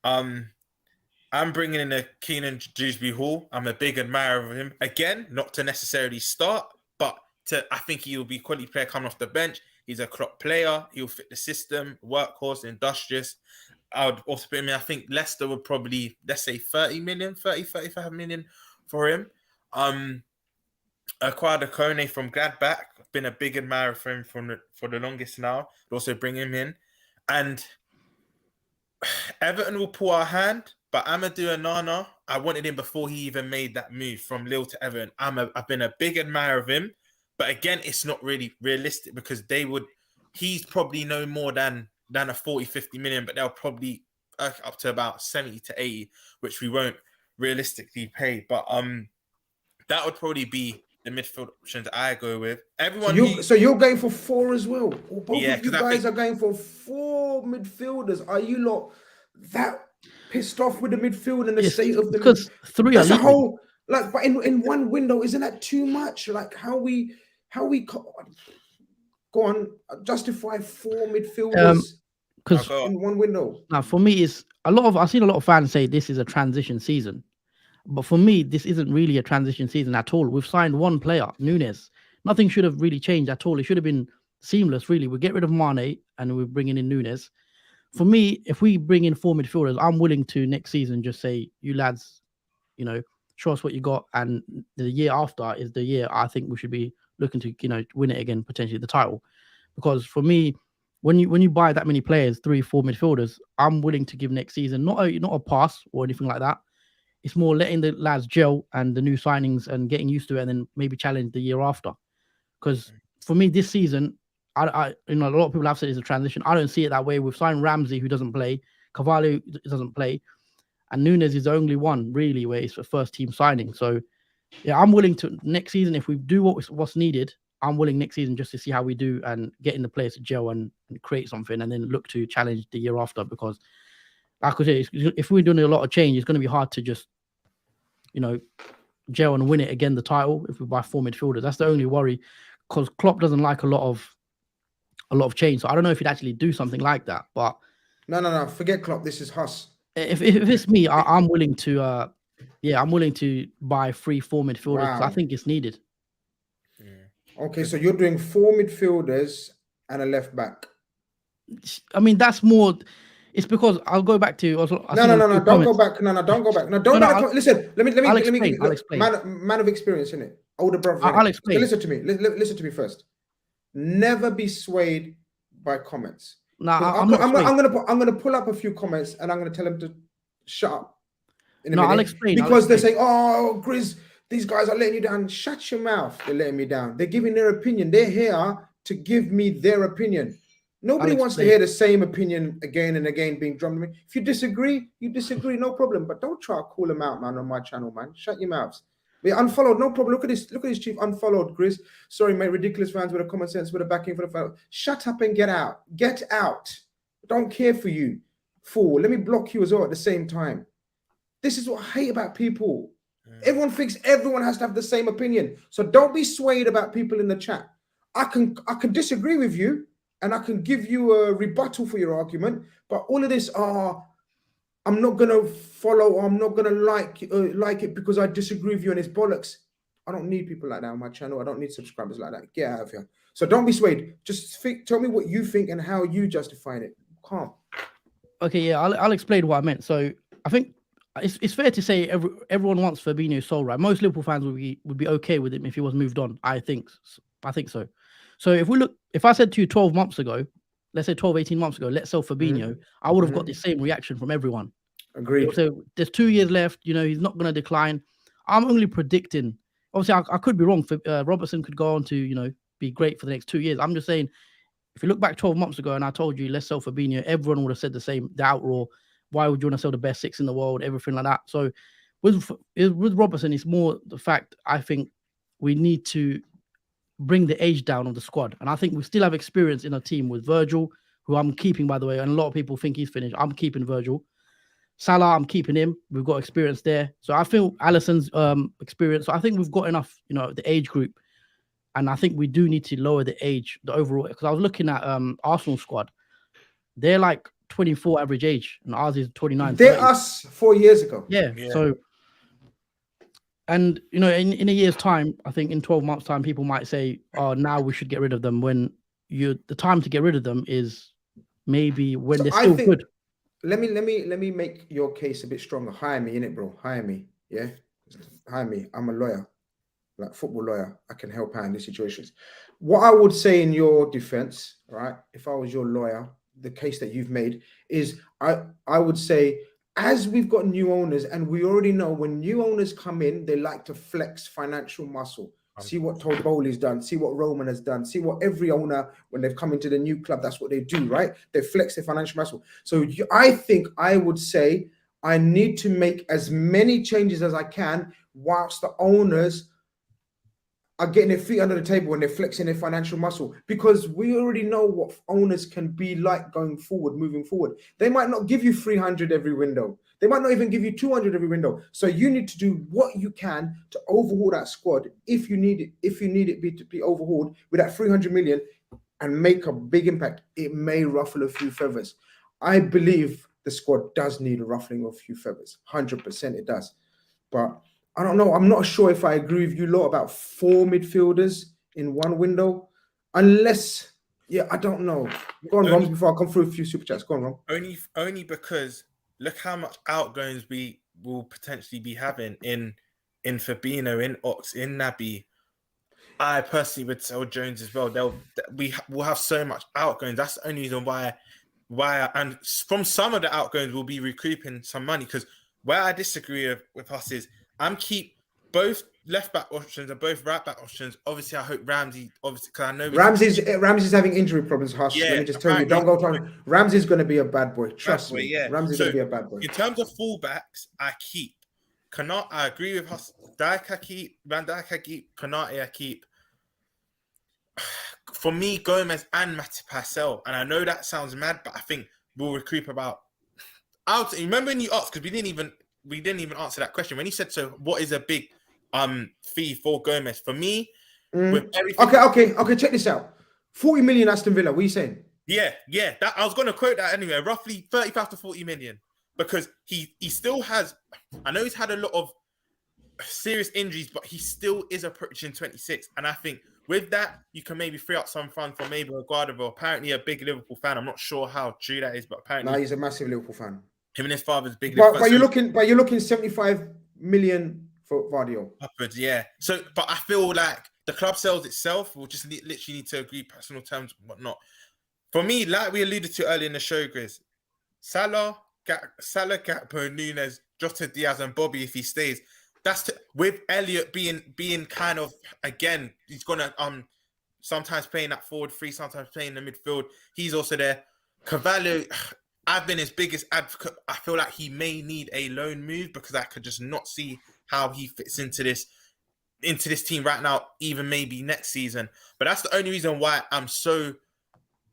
I I'm bringing in a Keenan Dewsbury Hall. I'm a big admirer of him. Again, not to necessarily start, but I think he'll be a quality player coming off the bench. He's a Klopp player. He'll fit the system, workhorse, industrious. I would also put him in. I think Leicester would probably, let's say 35 million for him. Acquired a Kone from Gladbach. Been a big admirer for him for the longest now. Would also bring him in. And Everton will pull our hand, but Amadou Onana, I wanted him before he even made that move from Lille to Everton. I've been a big admirer of him, but again, it's not really realistic because he's probably no more than a 40-50 million, but they'll probably up to about 70 to 80, which we won't realistically pay. But that would probably be the midfield options I go with. So you're going for 4 as well? Or both Yeah, of you guys are going for 4 midfielders. Are you lot that pissed off with the midfield and the state of the because 3 That's are a whole but in one window, isn't that too much? Like how we go on justify 4 midfielders because in one window. Now for me, I've seen a lot of fans say this is a transition season. But for me, this isn't really a transition season at all. We've signed 1 player, Nunes. Nothing should have really changed at all. It should have been seamless, really. We get rid of Mane and we're bringing in Nunes. For me, if we bring in 4 midfielders, I'm willing to next season just say, you lads, show us what you got. And the year after is the year I think we should be looking to, win it again, potentially the title. Because for me, when you buy that many players, 3, 4 midfielders, I'm willing to give next season not a pass or anything like that. It's more letting the lads gel and the new signings and getting used to it, and then maybe challenge the year after. Because for me, this season, a lot of people have said it's a transition. I don't see it that way. We've signed Ramsey, who doesn't play, Carvalho doesn't play, and Nunes is the only one really where it's a first team signing. So yeah, I'm willing to next season, if we do what's needed, I'm willing next season just to see how we do and get in the players to gel and create something, and then look to challenge the year after. Because like I say, if we're doing a lot of change, it's going to be hard to just gel and win it again, the title, if we buy 4 midfielders. That's the only worry, because Klopp doesn't like a lot of change. So I don't know if he'd actually do something like that. But no, forget Klopp. This is Huss. If it's me, I'm willing to I'm willing to buy 3, 4 midfielders. Wow. I think it's needed. Okay, so you're doing 4 midfielders and a left back. I mean, that's more. It's because I'll go back to also. No, don't go back. No, don't go back. No, don't. Listen, let me. I'll explain. Man of experience, innit? Older brother. I'll explain. So listen to me. Listen to me first. Never be swayed by comments. No, I'm gonna pull up a few comments and I'm gonna tell them to shut up. I'll explain. Because they're saying, "Oh, Grizz, these guys are letting you down." Shut your mouth. They're letting me down. They're giving their opinion. They're here to give me their opinion. Nobody wants to hear the same opinion again and again being drummed to me. If you disagree, no problem. But don't try to call them out, man, on my channel, man. Shut your mouths. We're unfollowed, no problem. Look at this chief unfollowed, Grizz. Sorry, mate, ridiculous fans with a common sense, with a backing for the fan. Shut up and get out. Get out. Don't care for you, fool. Let me block you as well at the same time. This is what I hate about people. Everyone thinks everyone has to have the same opinion. So don't be swayed about people in the chat. I can disagree with you, and I can give you a rebuttal for your argument, but all of this, I'm not going to follow, or I'm not going to like it because I disagree with you and it's bollocks. I don't need people like that on my channel. I don't need subscribers like that. Get out of here. So don't be swayed. Just tell me what you think and how you justify it. Calm. Okay, yeah, I'll explain what I meant. So I think it's fair to say everyone wants Fabinho's soul, right? Most Liverpool fans would be okay with him if he was moved on. I think so. So if I said to you 12 months ago, let's say 12, 18 months ago, let's sell Fabinho, I would have got the same reaction from everyone. Agreed. So there's 2 years left, he's not going to decline. I'm only predicting, obviously I could be wrong. Robertson could go on to, be great for the next 2 years. I'm just saying, if you look back 12 months ago and I told you, let's sell Fabinho, everyone would have said the same, the outroar. Why would you want to sell the best 6 in the world? Everything like that. So with Robertson, it's more the fact, I think we need to bring the age down of the squad. And I think we still have experience in a team with Virgil, who I'm keeping, by the way, and a lot of people think he's finished. I'm keeping Virgil. Salah, I'm keeping him. We've got experience there. So I feel Alisson's experience. So I think we've got enough, the age group. And I think we do need to lower the age, the overall. Because I was looking at Arsenal squad. They're like 24 average age, and ours is 29. They're 30. us 4 years ago. Yeah. So, and you know, in a year's time, I think in 12 months' time, people might say, "Oh, now we should get rid of them." When the time to get rid of them is maybe when they're still good. Let me make your case a bit stronger. Hire me, innit, bro? Hire me, yeah. Hire me. I'm a lawyer, like football lawyer. I can help out in these situations. What I would say in your defense, right? If I was your lawyer, the case that you've made is, I would say, as we've got new owners, and we already know when new owners come in, they like to flex financial muscle. See what Todd Bowley's done. See what Roman has done. See what every owner, when they've come into the new club, that's what they do, right? They flex their financial muscle. So I think I would say I need to make as many changes as I can whilst the owners are getting their feet under the table and they're flexing their financial muscle, because we already know what owners can be like going forward, moving forward. They might not give you 300 every window. They might not even give you 200 every window. So you need to do what you can to overhaul that squad if you need it to be overhauled with that 300 million and make a big impact. It may ruffle a few feathers. I believe the squad does need a ruffling of a few feathers. 100% it does. But I don't know. I'm not sure if I agree with you lot about 4 midfielders in one window. Unless, I don't know. Go on, Ron, before I come through a few super chats. Go on, Ron. Only because look how much outgoings we will potentially be having in Fabinho, in Ox, in Naby. I personally would sell Jones as well. We will have so much outgoings. That's the only reason why, and from some of the outgoings we'll be recouping some money. Because where I disagree with us is I'm keep both left back options and both right back options. Obviously, I hope Ramsey. Obviously, because I know Ramsey's having injury problems. Hush. Let me just tell you, don't go to Ramsey's going to be a bad boy. Trust me. Yeah. Ramsey's going to be a bad boy. In terms of fullbacks, I keep Konate. I agree with Huss. Dijk I keep. Van Dijk I keep. Konate I keep. For me, Gomez and Matip I sell, and I know that sounds mad, but I think we'll recoup about. Remember when you asked, because we didn't even answer that question when you said, so what is a big fee for Gomez? For me, with everything. Okay. Check this out. 40 million Aston Villa. What are you saying? Yeah. That I was going to quote that anyway. Roughly 35 to 40 million, because he still has. I know he's had a lot of serious injuries, but he still is approaching 26, and I think with that you can maybe free up some funds for maybe Guardiola. Apparently, a big Liverpool fan. I'm not sure how true that is, but apparently, no, he's a massive Liverpool fan. Him and his father's big. But you're looking 75 million for Vardio. Upwards, yeah. So, but I feel like the club sells itself. We'll just literally need to agree personal terms and whatnot. For me, like we alluded to earlier in the show, Grizz, Salah, Gakpo, Nunes, Jota, Diaz, and Bobby if he stays. That's with Elliott being kind of, again, he's gonna sometimes playing that forward three, sometimes playing the midfield. He's also there. Cavallo, I've been his biggest advocate. I feel like he may need a loan move because I could just not see how he fits into this team right now, even maybe next season. But that's the only reason why I'm so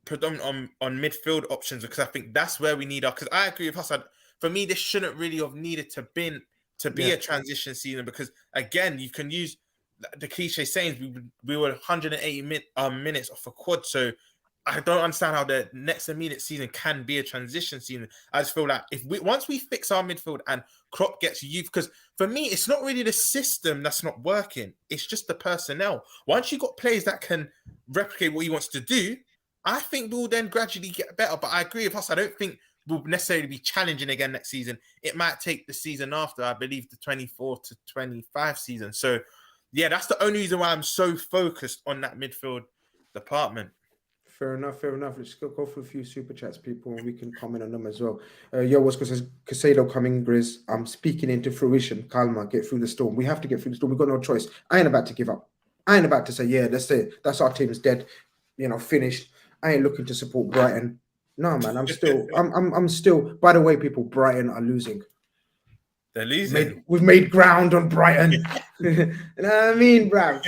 predominant on midfield options, because I think that's where we need our. Because I agree with Hassan. For me, this shouldn't really have needed to be a transition season, because again, you can use the cliche sayings. We were 180 minutes off a quad, so I don't understand how the next immediate season can be a transition season. I just feel like once we fix our midfield and Klopp gets youth, because for me, it's not really the system that's not working. It's just the personnel. Once you got players that can replicate what he wants to do, I think we'll then gradually get better. But I agree with us. I don't think we'll necessarily be challenging again next season. It might take the season after, I believe, the 24 to 25 season. So, yeah, that's the only reason why I'm so focused on that midfield department. Fair enough. Let's go through a few super chats, people, and we can comment on them as well. What's Casado coming, Grizz? I'm speaking into fruition. Calma, get through the storm. We have to get through the storm. We've got no choice. I ain't about to give up. I ain't about to say, yeah, that's it. That's our team's dead. Finished. I ain't looking to support Brighton. No, man, I'm still. By the way, people, Brighton are losing. They're losing. We've made ground on Brighton. You know what I mean, bruv?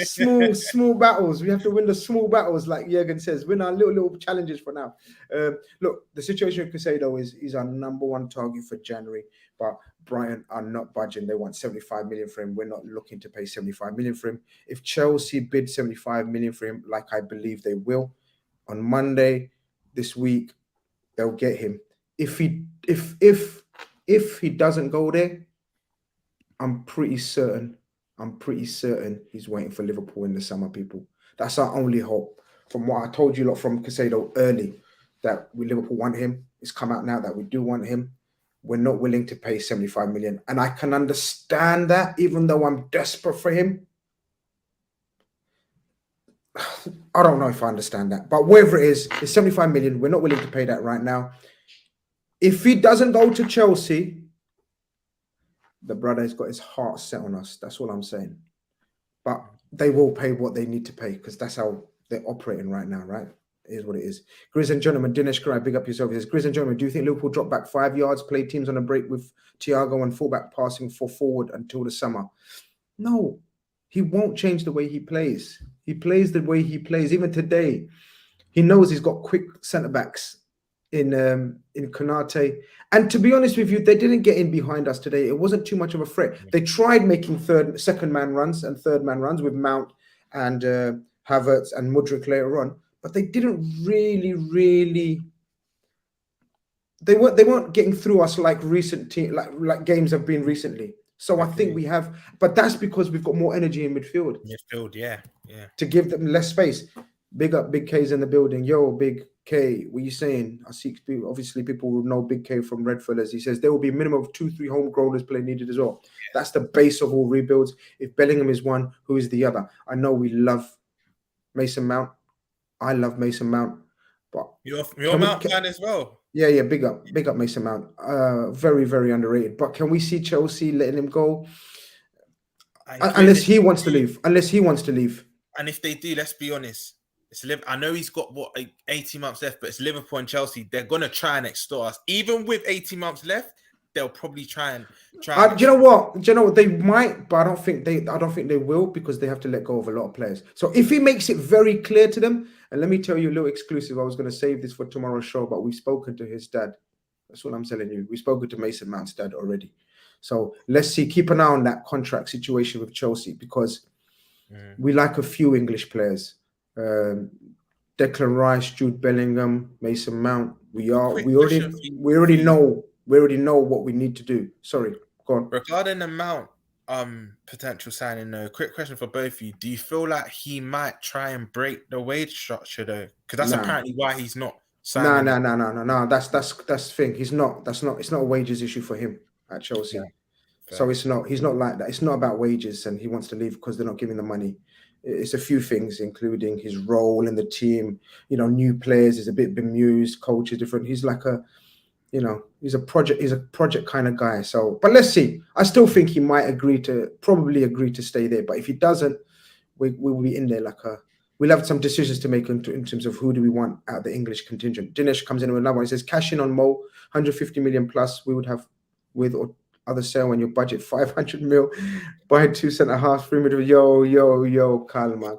Small battles. We have to win the small battles, like Jurgen says. Win our little challenges for now. Look, the situation with Casado is our number one target for January, but Brighton are not budging. They want 75 million for him. We're not looking to pay 75 million for him. If Chelsea bid 75 million for him, like I believe they will, on Monday this week, they'll get him. if he doesn't go there, I'm pretty certain he's waiting for Liverpool in the summer, people. That's our only hope. From what I told you lot from Casado early, that Liverpool want him. It's come out now that we do want him. We're not willing to pay 75 million. And I can understand that, even though I'm desperate for him. I don't know if I understand that. But whatever it is, it's 75 million. We're not willing to pay that right now. If he doesn't go to Chelsea, the brother has got his heart set on us. That's all I'm saying. But they will pay what they need to pay because that's how they're operating right now, right? It is what it is. Grizz and gentlemen, Dinesh Karai, big up yourself. He says, Grizz and gentlemen, do you think Liverpool drop back 5 yards, play teams on a break with Thiago and fullback passing for forward until the summer? No, he won't change the way he plays. He plays the way he plays. Even today, he knows he's got quick centre-backs in Khanage. And to be honest with you, they didn't get in behind us today. It wasn't too much of a threat. They tried making second man runs and third man runs with Mount and Havertz and Mudryk later on, but they didn't really. They weren't getting through us like recent like games have been recently. So I think we have, but that's because we've got more energy in midfield. Midfield, yeah. To give them less space. Big up, Big K's in the building. Yo, Big K, what are you saying? I see, obviously people will know Big K from RedFellas. He says there will be a minimum of 2-3 homegrowners play needed as well. That's the base of all rebuilds. If Bellingham is one, who is the other? I know we love Mason Mount. I love Mason Mount. But you're Mount fan as well. Yeah, big up Mason Mount. Very, very underrated. But can we see Chelsea letting him go? Unless he wants to leave. And if they do, let's be honest. I know he's got 18 months left, but it's Liverpool and Chelsea. They're gonna try and extort us. Even with 18 months left, they'll probably try. Do you know what? They might, but I don't think they will because they have to let go of a lot of players. So if he makes it very clear to them, and let me tell you a little exclusive. I was going to save this for tomorrow's show, but we've spoken to his dad. That's what I'm telling you. We've spoken to Mason Mount's dad already. So let's see. Keep an eye on that contract situation with Chelsea because we like a few English players. Declan Rice, Jude Bellingham, Mason Mount. We already know what we need to do. Sorry, go on. Regarding the Mount potential signing, though, quick question for both of you. Do you feel like he might try and break the wage structure though? Because that's apparently why he's not signing. No. That's the thing. He's not. It's not a wages issue for him at Chelsea. Yeah. So it's not. He's not like that. It's not about wages, and he wants to leave because they're not giving the money. It's a few things, including his role in the team. You know, new players is a bit bemused. Coach is different. He's like he's a project kind of guy. So, but let's see. I still think he might probably agree to stay there. But if he doesn't, we will be in there we'll have some decisions to make in terms of who do we want out of the English contingent. Dinesh comes in with another one. He says, cash in on Mo, 150 million plus. We would have with or other sale when your budget 500 mil, buy 2 centre halves, 3 midfield. Yo, calma.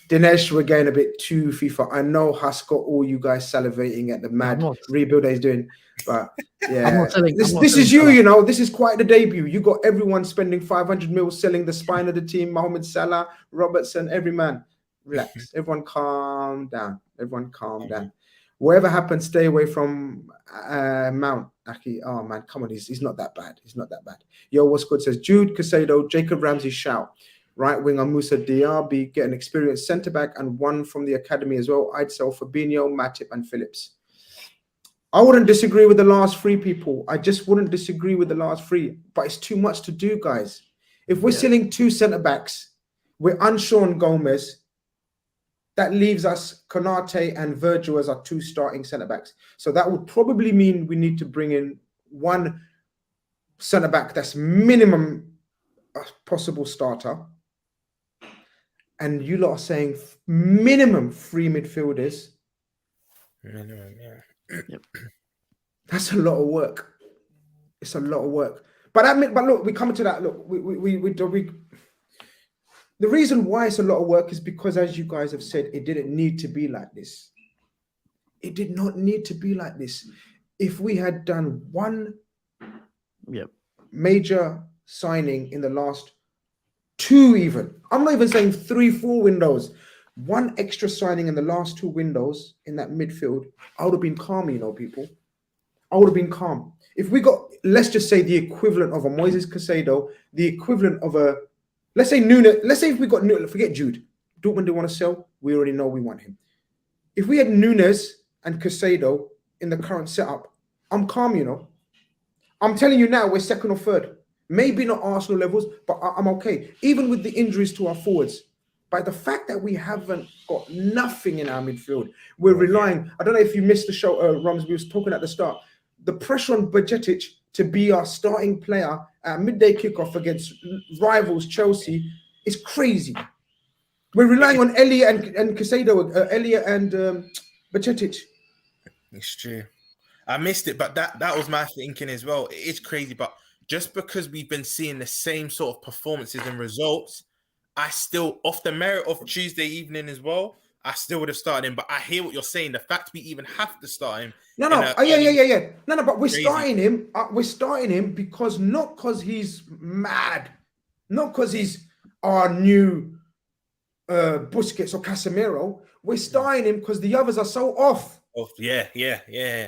Dinesh, we're getting a bit too FIFA. I know Huss got all you guys salivating at the mad rebuild that he's doing, but yeah, this is you. You know, this is quite the debut. You got everyone spending 500 mil selling the spine of the team. Mohamed Salah, Robertson, every man. Relax. Everyone calm down. Whatever happens, stay away from Mount. Aki, oh man, come on, he's not that bad. Yo, what's good? Says Jude Casado, Jacob Ramsey shout. Right winger Musa Diaby, get an experienced centre back and one from the academy as well. I'd sell Fabinho, Matip, and Phillips. I wouldn't disagree with the last 3 people. I just wouldn't disagree with the last 3. But it's too much to do, guys. If we're selling 2 centre backs, we're unsure on Gomez. That leaves us Konate and Virgil as our 2 starting centre backs. So that would probably mean we need to bring in 1 centre back that's minimum a possible starter. And you lot are saying minimum 3 midfielders. Minimum, yeah. Yep. That's a lot of work. It's a lot of work. But look, we come to that. Look, we the reason why it's a lot of work is because, as you guys have said, it didn't need to be like this. It did not need to be like this. If we had done 1 major signing in the last 2 even, I'm not even saying 3-4 windows, one extra signing in the last 2 windows in that midfield, I would have been calm, you know, people. I would have been calm. If we got, let's just say, the equivalent of a Moises Caicedo, the equivalent of a, let's say Nunes, let's say if we got, forget Jude. Dortmund didn't want to sell. We already know we want him. If we had Nunes and Caicedo in the current setup, I'm calm, you know. I'm telling you now, we're second or third. Maybe not Arsenal levels, but I'm okay. Even with the injuries to our forwards. By the fact that we haven't got nothing in our midfield, we're relying. I don't know if you missed the show, Rums. We was talking at the start. The pressure on Bajcetic to be our starting player at midday kickoff against rivals Chelsea is crazy. We're relying on Elliott and Caicedo, Elliott and Bajcetic. It's true. I missed it, but that was my thinking as well. It is crazy, but just because we've been seeing the same sort of performances and results, I still, off the merit of Tuesday evening as well, I still would have started him. But I hear what you're saying. The fact we even have to start him. Yeah. No, but we're starting him. We're starting him because not because he's mad, not because he's our new Busquets or Casemiro. We're starting him because the others are so off. Yeah.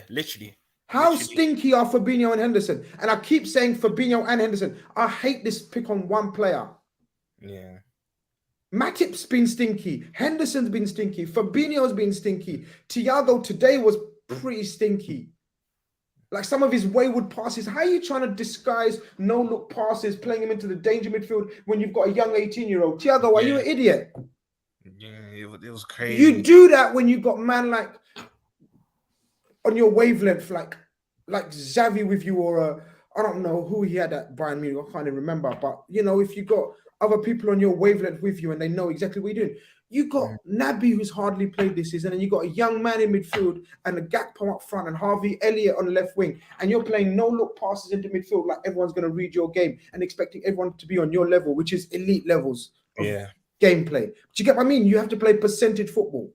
Literally. How stinky are Fabinho and Henderson? And I keep saying Fabinho and Henderson. I hate this pick on one player. Yeah. Matip's been stinky. Henderson's been stinky. Fabinho's been stinky. Thiago today was pretty stinky. Like some of his wayward passes. How are you trying to disguise no-look passes, playing him into the danger midfield when you've got a young 18-year-old? Thiago, are you an idiot? Yeah, it was crazy. You do that when you've got man like on your wavelength, like Xavi with you, or I don't know who he had at Bayern Munich. I can't even remember. But, you know, if you got other people on your wavelength with you and they know exactly what you're doing. You got Naby, who's hardly played this season, and you got a young man in midfield and a Gakpo up front and Harvey Elliott on the left wing, and you're playing no-look passes into midfield like everyone's going to read your game and expecting everyone to be on your level, which is elite levels of gameplay. But you get what I mean? You have to play percentage football.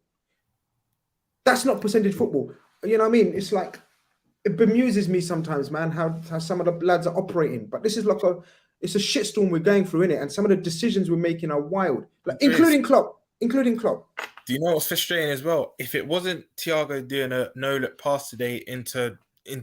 That's not percentage football. You know what I mean? It's like, it bemuses me sometimes, man, how some of the lads are operating. But this is like it's a shitstorm we're going through, innit? And some of the decisions we're making are wild, like including Klopp. Do you know what's frustrating as well? If it wasn't Thiago doing a no-look pass today into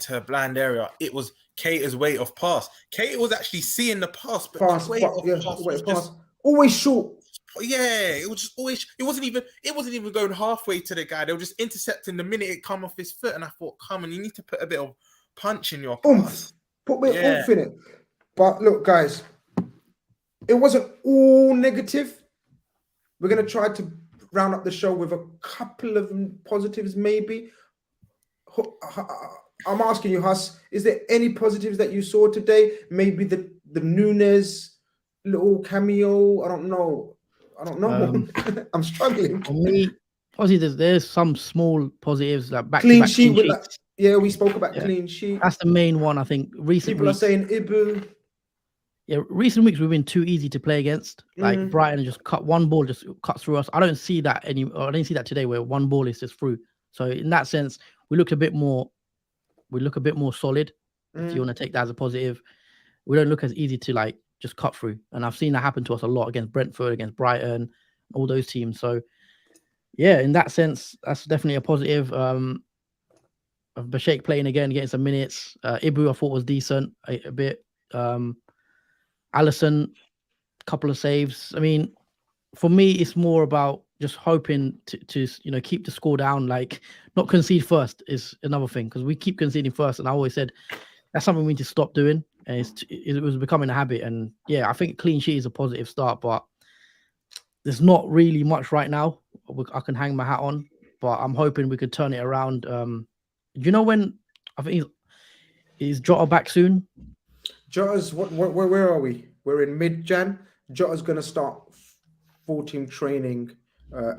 a blind area, it was Keita's weight of pass. Keita was actually seeing the pass, but the weight of pass was just always short. Yeah, it was just always. It wasn't even going halfway to the guy. They were just intercepting the minute it come off his foot, and I thought, come on, you need to put a bit of punch in your pass. Put a bit of oomph in it. But look, guys, it wasn't all negative. We're going to try to round up the show with a couple of positives, maybe. I'm asking you, Huss, is there any positives that you saw today? Maybe the Nunes little cameo? I don't know. I'm struggling. For me, obviously, there's some small positives, like clean sheet. We spoke about clean sheet. That's the main one, I think. People are saying Ibu. Yeah, recent weeks we've been too easy to play against. Like Brighton just cut one ball, just cut through us. I don't see that anymore. I didn't see that today where one ball is just through. So in that sense, we look a bit more solid. If you want to take that as a positive, we don't look as easy to like just cut through. And I've seen that happen to us a lot against Brentford, against Brighton, all those teams. So yeah, in that sense, that's definitely a positive. Bashak playing again, getting some minutes. Ibu I thought was decent a bit. Alisson, couple of saves. I mean, for me, it's more about just hoping to keep the score down. Like, not concede first is another thing, because we keep conceding first, and I always said that's something we need to stop doing. And it was becoming a habit. And yeah, I think clean sheet is a positive start, but there's not really much right now I can hang my hat on. But I'm hoping we could turn it around. Do you know when? I think is Jota back soon? Jota's where are we? We're in mid-Jan. Jota's going to start full team training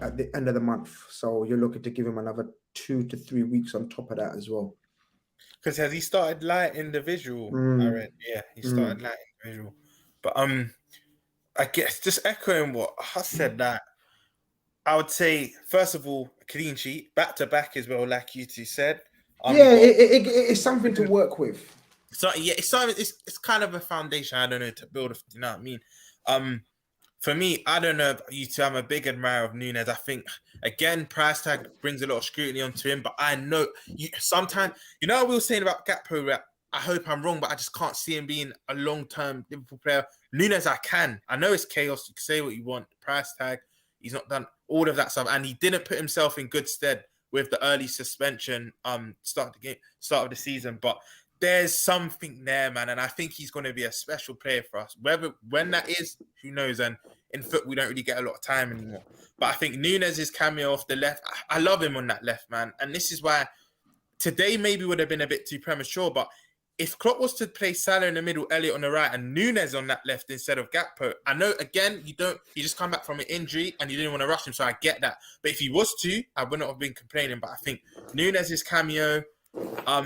at the end of the month. So you're looking to give him another 2 to 3 weeks on top of that as well. Because has he started light individual? I read, yeah, he started light individual. But I guess just echoing what Huss said, that I would say, first of all, clean sheet, back to back as well, like you two said. It's something to work with. So yeah, it's kind of a foundation. I don't know, to build. You know what I mean? For me, I don't know about you two. I'm a big admirer of Núñez. I think again, price tag brings a lot of scrutiny onto him, but I know you sometimes, you know, what we were saying about Gakpo. I hope I'm wrong, but I just can't see him being a long-term Liverpool player. Núñez, I can. I know it's chaos. You can say what you want. Price tag. He's not done all of that stuff, and he didn't put himself in good stead with the early suspension. Start of the season, but there's something there, man, and I think he's going to be a special player for us. When that is, who knows? And in foot, we don't really get a lot of time anymore. But I think Núñez's cameo off the left, I love him on that left, man. And this is why today maybe would have been a bit too premature, but if Klopp was to play Salah in the middle, Elliott on the right, and Núñez on that left instead of Gakpo, I know, again, you just come back from an injury and you didn't want to rush him, so I get that. But if he was to, I would not have been complaining. But I think Núñez's cameo, I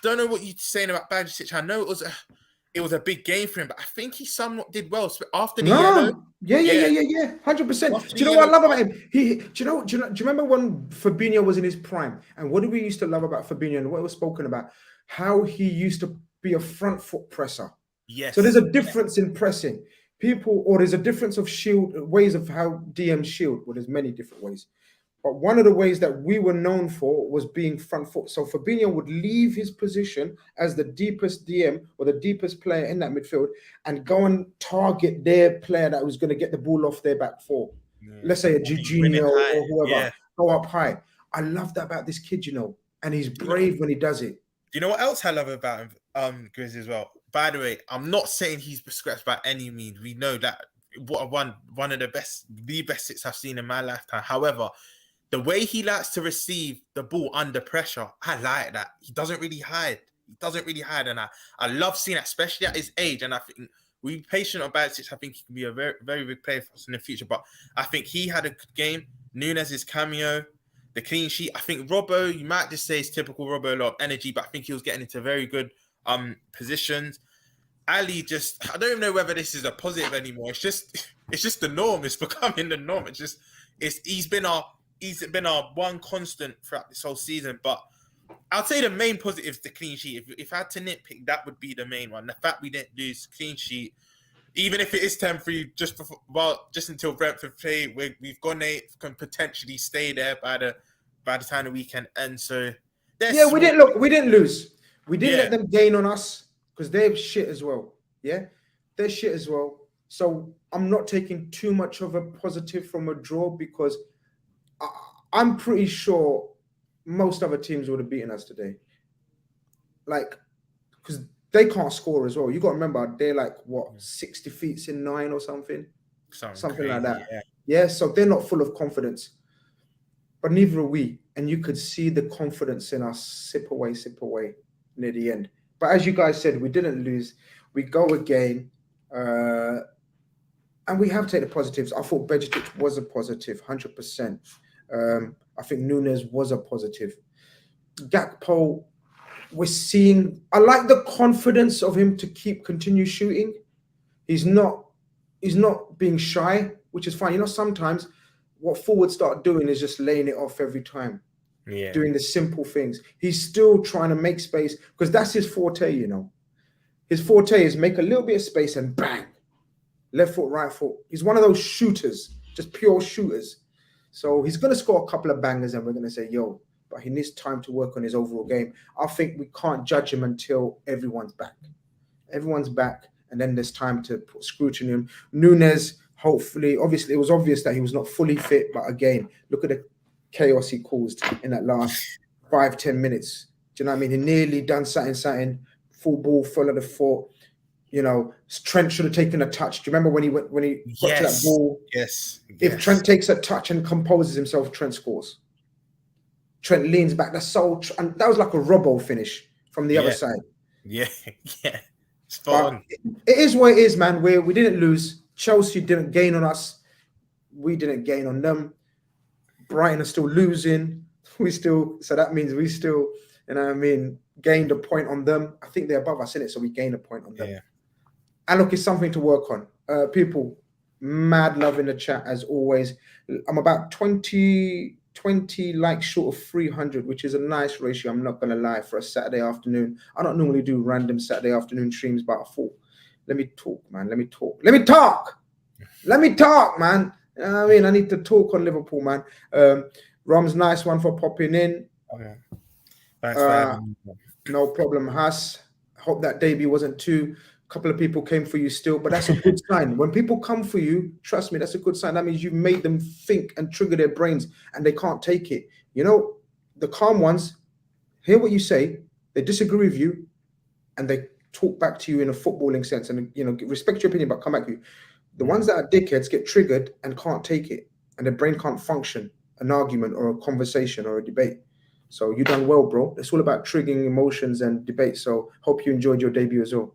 don't know what you're saying about Bajicic. I know it was a big game for him, but I think he somewhat did well after the yellow. Yeah, 100%. Do you know what I love about him? Do you remember when Fabinho was in his prime? And what did we used to love about Fabinho and what was spoken about? How he used to be a front foot presser. Yes. So there's a difference in pressing. There's a difference of ways of how DMs shield. Well, there's many different ways. But one of the ways that we were known for was being front foot. So Fabinho would leave his position as the deepest DM or the deepest player in that midfield and go and target their player that was going to get the ball off their back four. Yeah. Let's say a Jorginho or whoever. Yeah. Go up high. I love that about this kid, you know, and he's brave when he does it. You know what else I love about him, Grizz, as well? By the way, I'm not saying he's scratched by any means. We know that one of the best hits I've seen in my lifetime. However, the way he likes to receive the ball under pressure, I like that. He doesn't really hide. And I love seeing that, especially at his age. And I think we're patient on Bajicic. I think he can be a very, very big player for us in the future. But I think he had a good game. Núñez's cameo, the clean sheet. I think Robbo, you might just say it's typical Robbo, a lot of energy, but I think he was getting into very good positions. Ali I don't even know whether this is a positive anymore. It's just the norm. It's becoming the norm. He's been our one constant throughout this whole season. But I'd say the main positive is the clean sheet. If I had to nitpick, that would be the main one. The fact we didn't lose clean sheet, even if it is temporary, just until Brentford play, we've gone 8th, can potentially stay there by the time the weekend ends. So we didn't lose. We didn't let them gain on us because they're shit as well. Yeah, they're shit as well. So I'm not taking too much of a positive from a draw because I'm pretty sure most other teams would have beaten us today. Like, because they can't score as well. You got to remember, they're like, 60 feet in 9 or something? Something crazy, like that. Yeah, so they're not full of confidence. But neither are we. And you could see the confidence in us sip away near the end. But as you guys said, we didn't lose. We go again. And we have taken the positives. I thought Bajicic was a positive, 100%. I think Núñez was a positive. Gakpo, we're seeing, I like the confidence of him to continue shooting. He's not being shy, which is fine. You know, sometimes what forwards start doing is just laying it off every time. Yeah. Doing the simple things. He's still trying to make space because that's his forte, you know. His forte is make a little bit of space and bang. Left foot, right foot. He's one of those shooters, just pure shooters. So he's going to score a couple of bangers and we're going to say, yo, but he needs time to work on his overall game. I think we can't judge him until everyone's back. Everyone's back, and then there's time to put scrutiny on him. Núñez, hopefully, obviously, it was obvious that he was not fully fit, but again, look at the chaos he caused in that last 5-10 minutes. Do you know what I mean? He nearly done something, full ball, full of the foot. You know, Trent should have taken a touch. Do you remember when he got to that ball? Yes. If Trent takes a touch and composes himself, Trent scores. Trent leans back. And that was like a Robbo finish from the other side. Yeah. Spot on. It is what it is, man. We didn't lose. Chelsea didn't gain on us. We didn't gain on them. Brighton are still losing. So that means we still, you know what I mean, gained a point on them. I think they're above us, innit? So we gained a point on them. Yeah. And look, it's something to work on. People, mad love in the chat as always. I'm about 20 likes short of 300, which is a nice ratio. I'm not going to lie, for a Saturday afternoon. I don't normally do random Saturday afternoon streams, but I thought, let me talk, man. Let me talk. Let me talk, man. You know what I mean, I need to talk on Liverpool, man. Rom's nice one for popping in. Okay. Thanks for having me. No problem, Haas. Hope that debut wasn't too. A couple of people came for you still, but that's a good sign. When people come for you, trust me, that's a good sign. That means you've made them think and trigger their brains, and they can't take it. You know, the calm ones hear what you say, they disagree with you, and they talk back to you in a footballing sense, and respect your opinion, but come back to you. The ones that are dickheads get triggered and can't take it, and their brain can't function an argument or a conversation or a debate. So you done well, bro. It's all about triggering emotions and debate. So hope you enjoyed your debut as well.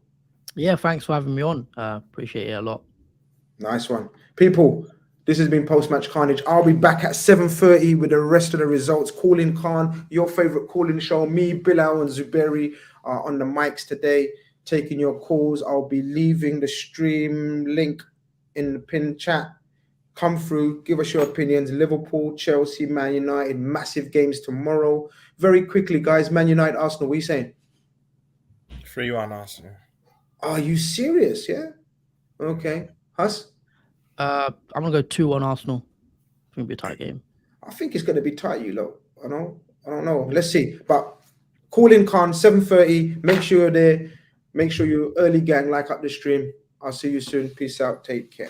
Yeah, thanks for having me on. Appreciate it a lot. Nice one. People, this has been Post-Match Khanage. I'll be back at 7:30 with the rest of the results. Calling Khan, your favorite calling show. Me, Bilal, and Zuberi are on the mics today, taking your calls. I'll be leaving the stream link in the pinned chat. Come through, give us your opinions. Liverpool, Chelsea, Man United, massive games tomorrow. Very quickly, guys. Man United, Arsenal, what are you saying? 3-1 Arsenal. Are you serious? Yeah? Okay. Huss? I'm going to go 2-1 Arsenal. It's going to be a tight game. I think it's going to be tight, you lot. I don't know. Let's see. But call in Khan, 7:30. Make sure you're there. Make sure you're early, gang. Like up the stream. I'll see you soon. Peace out. Take care.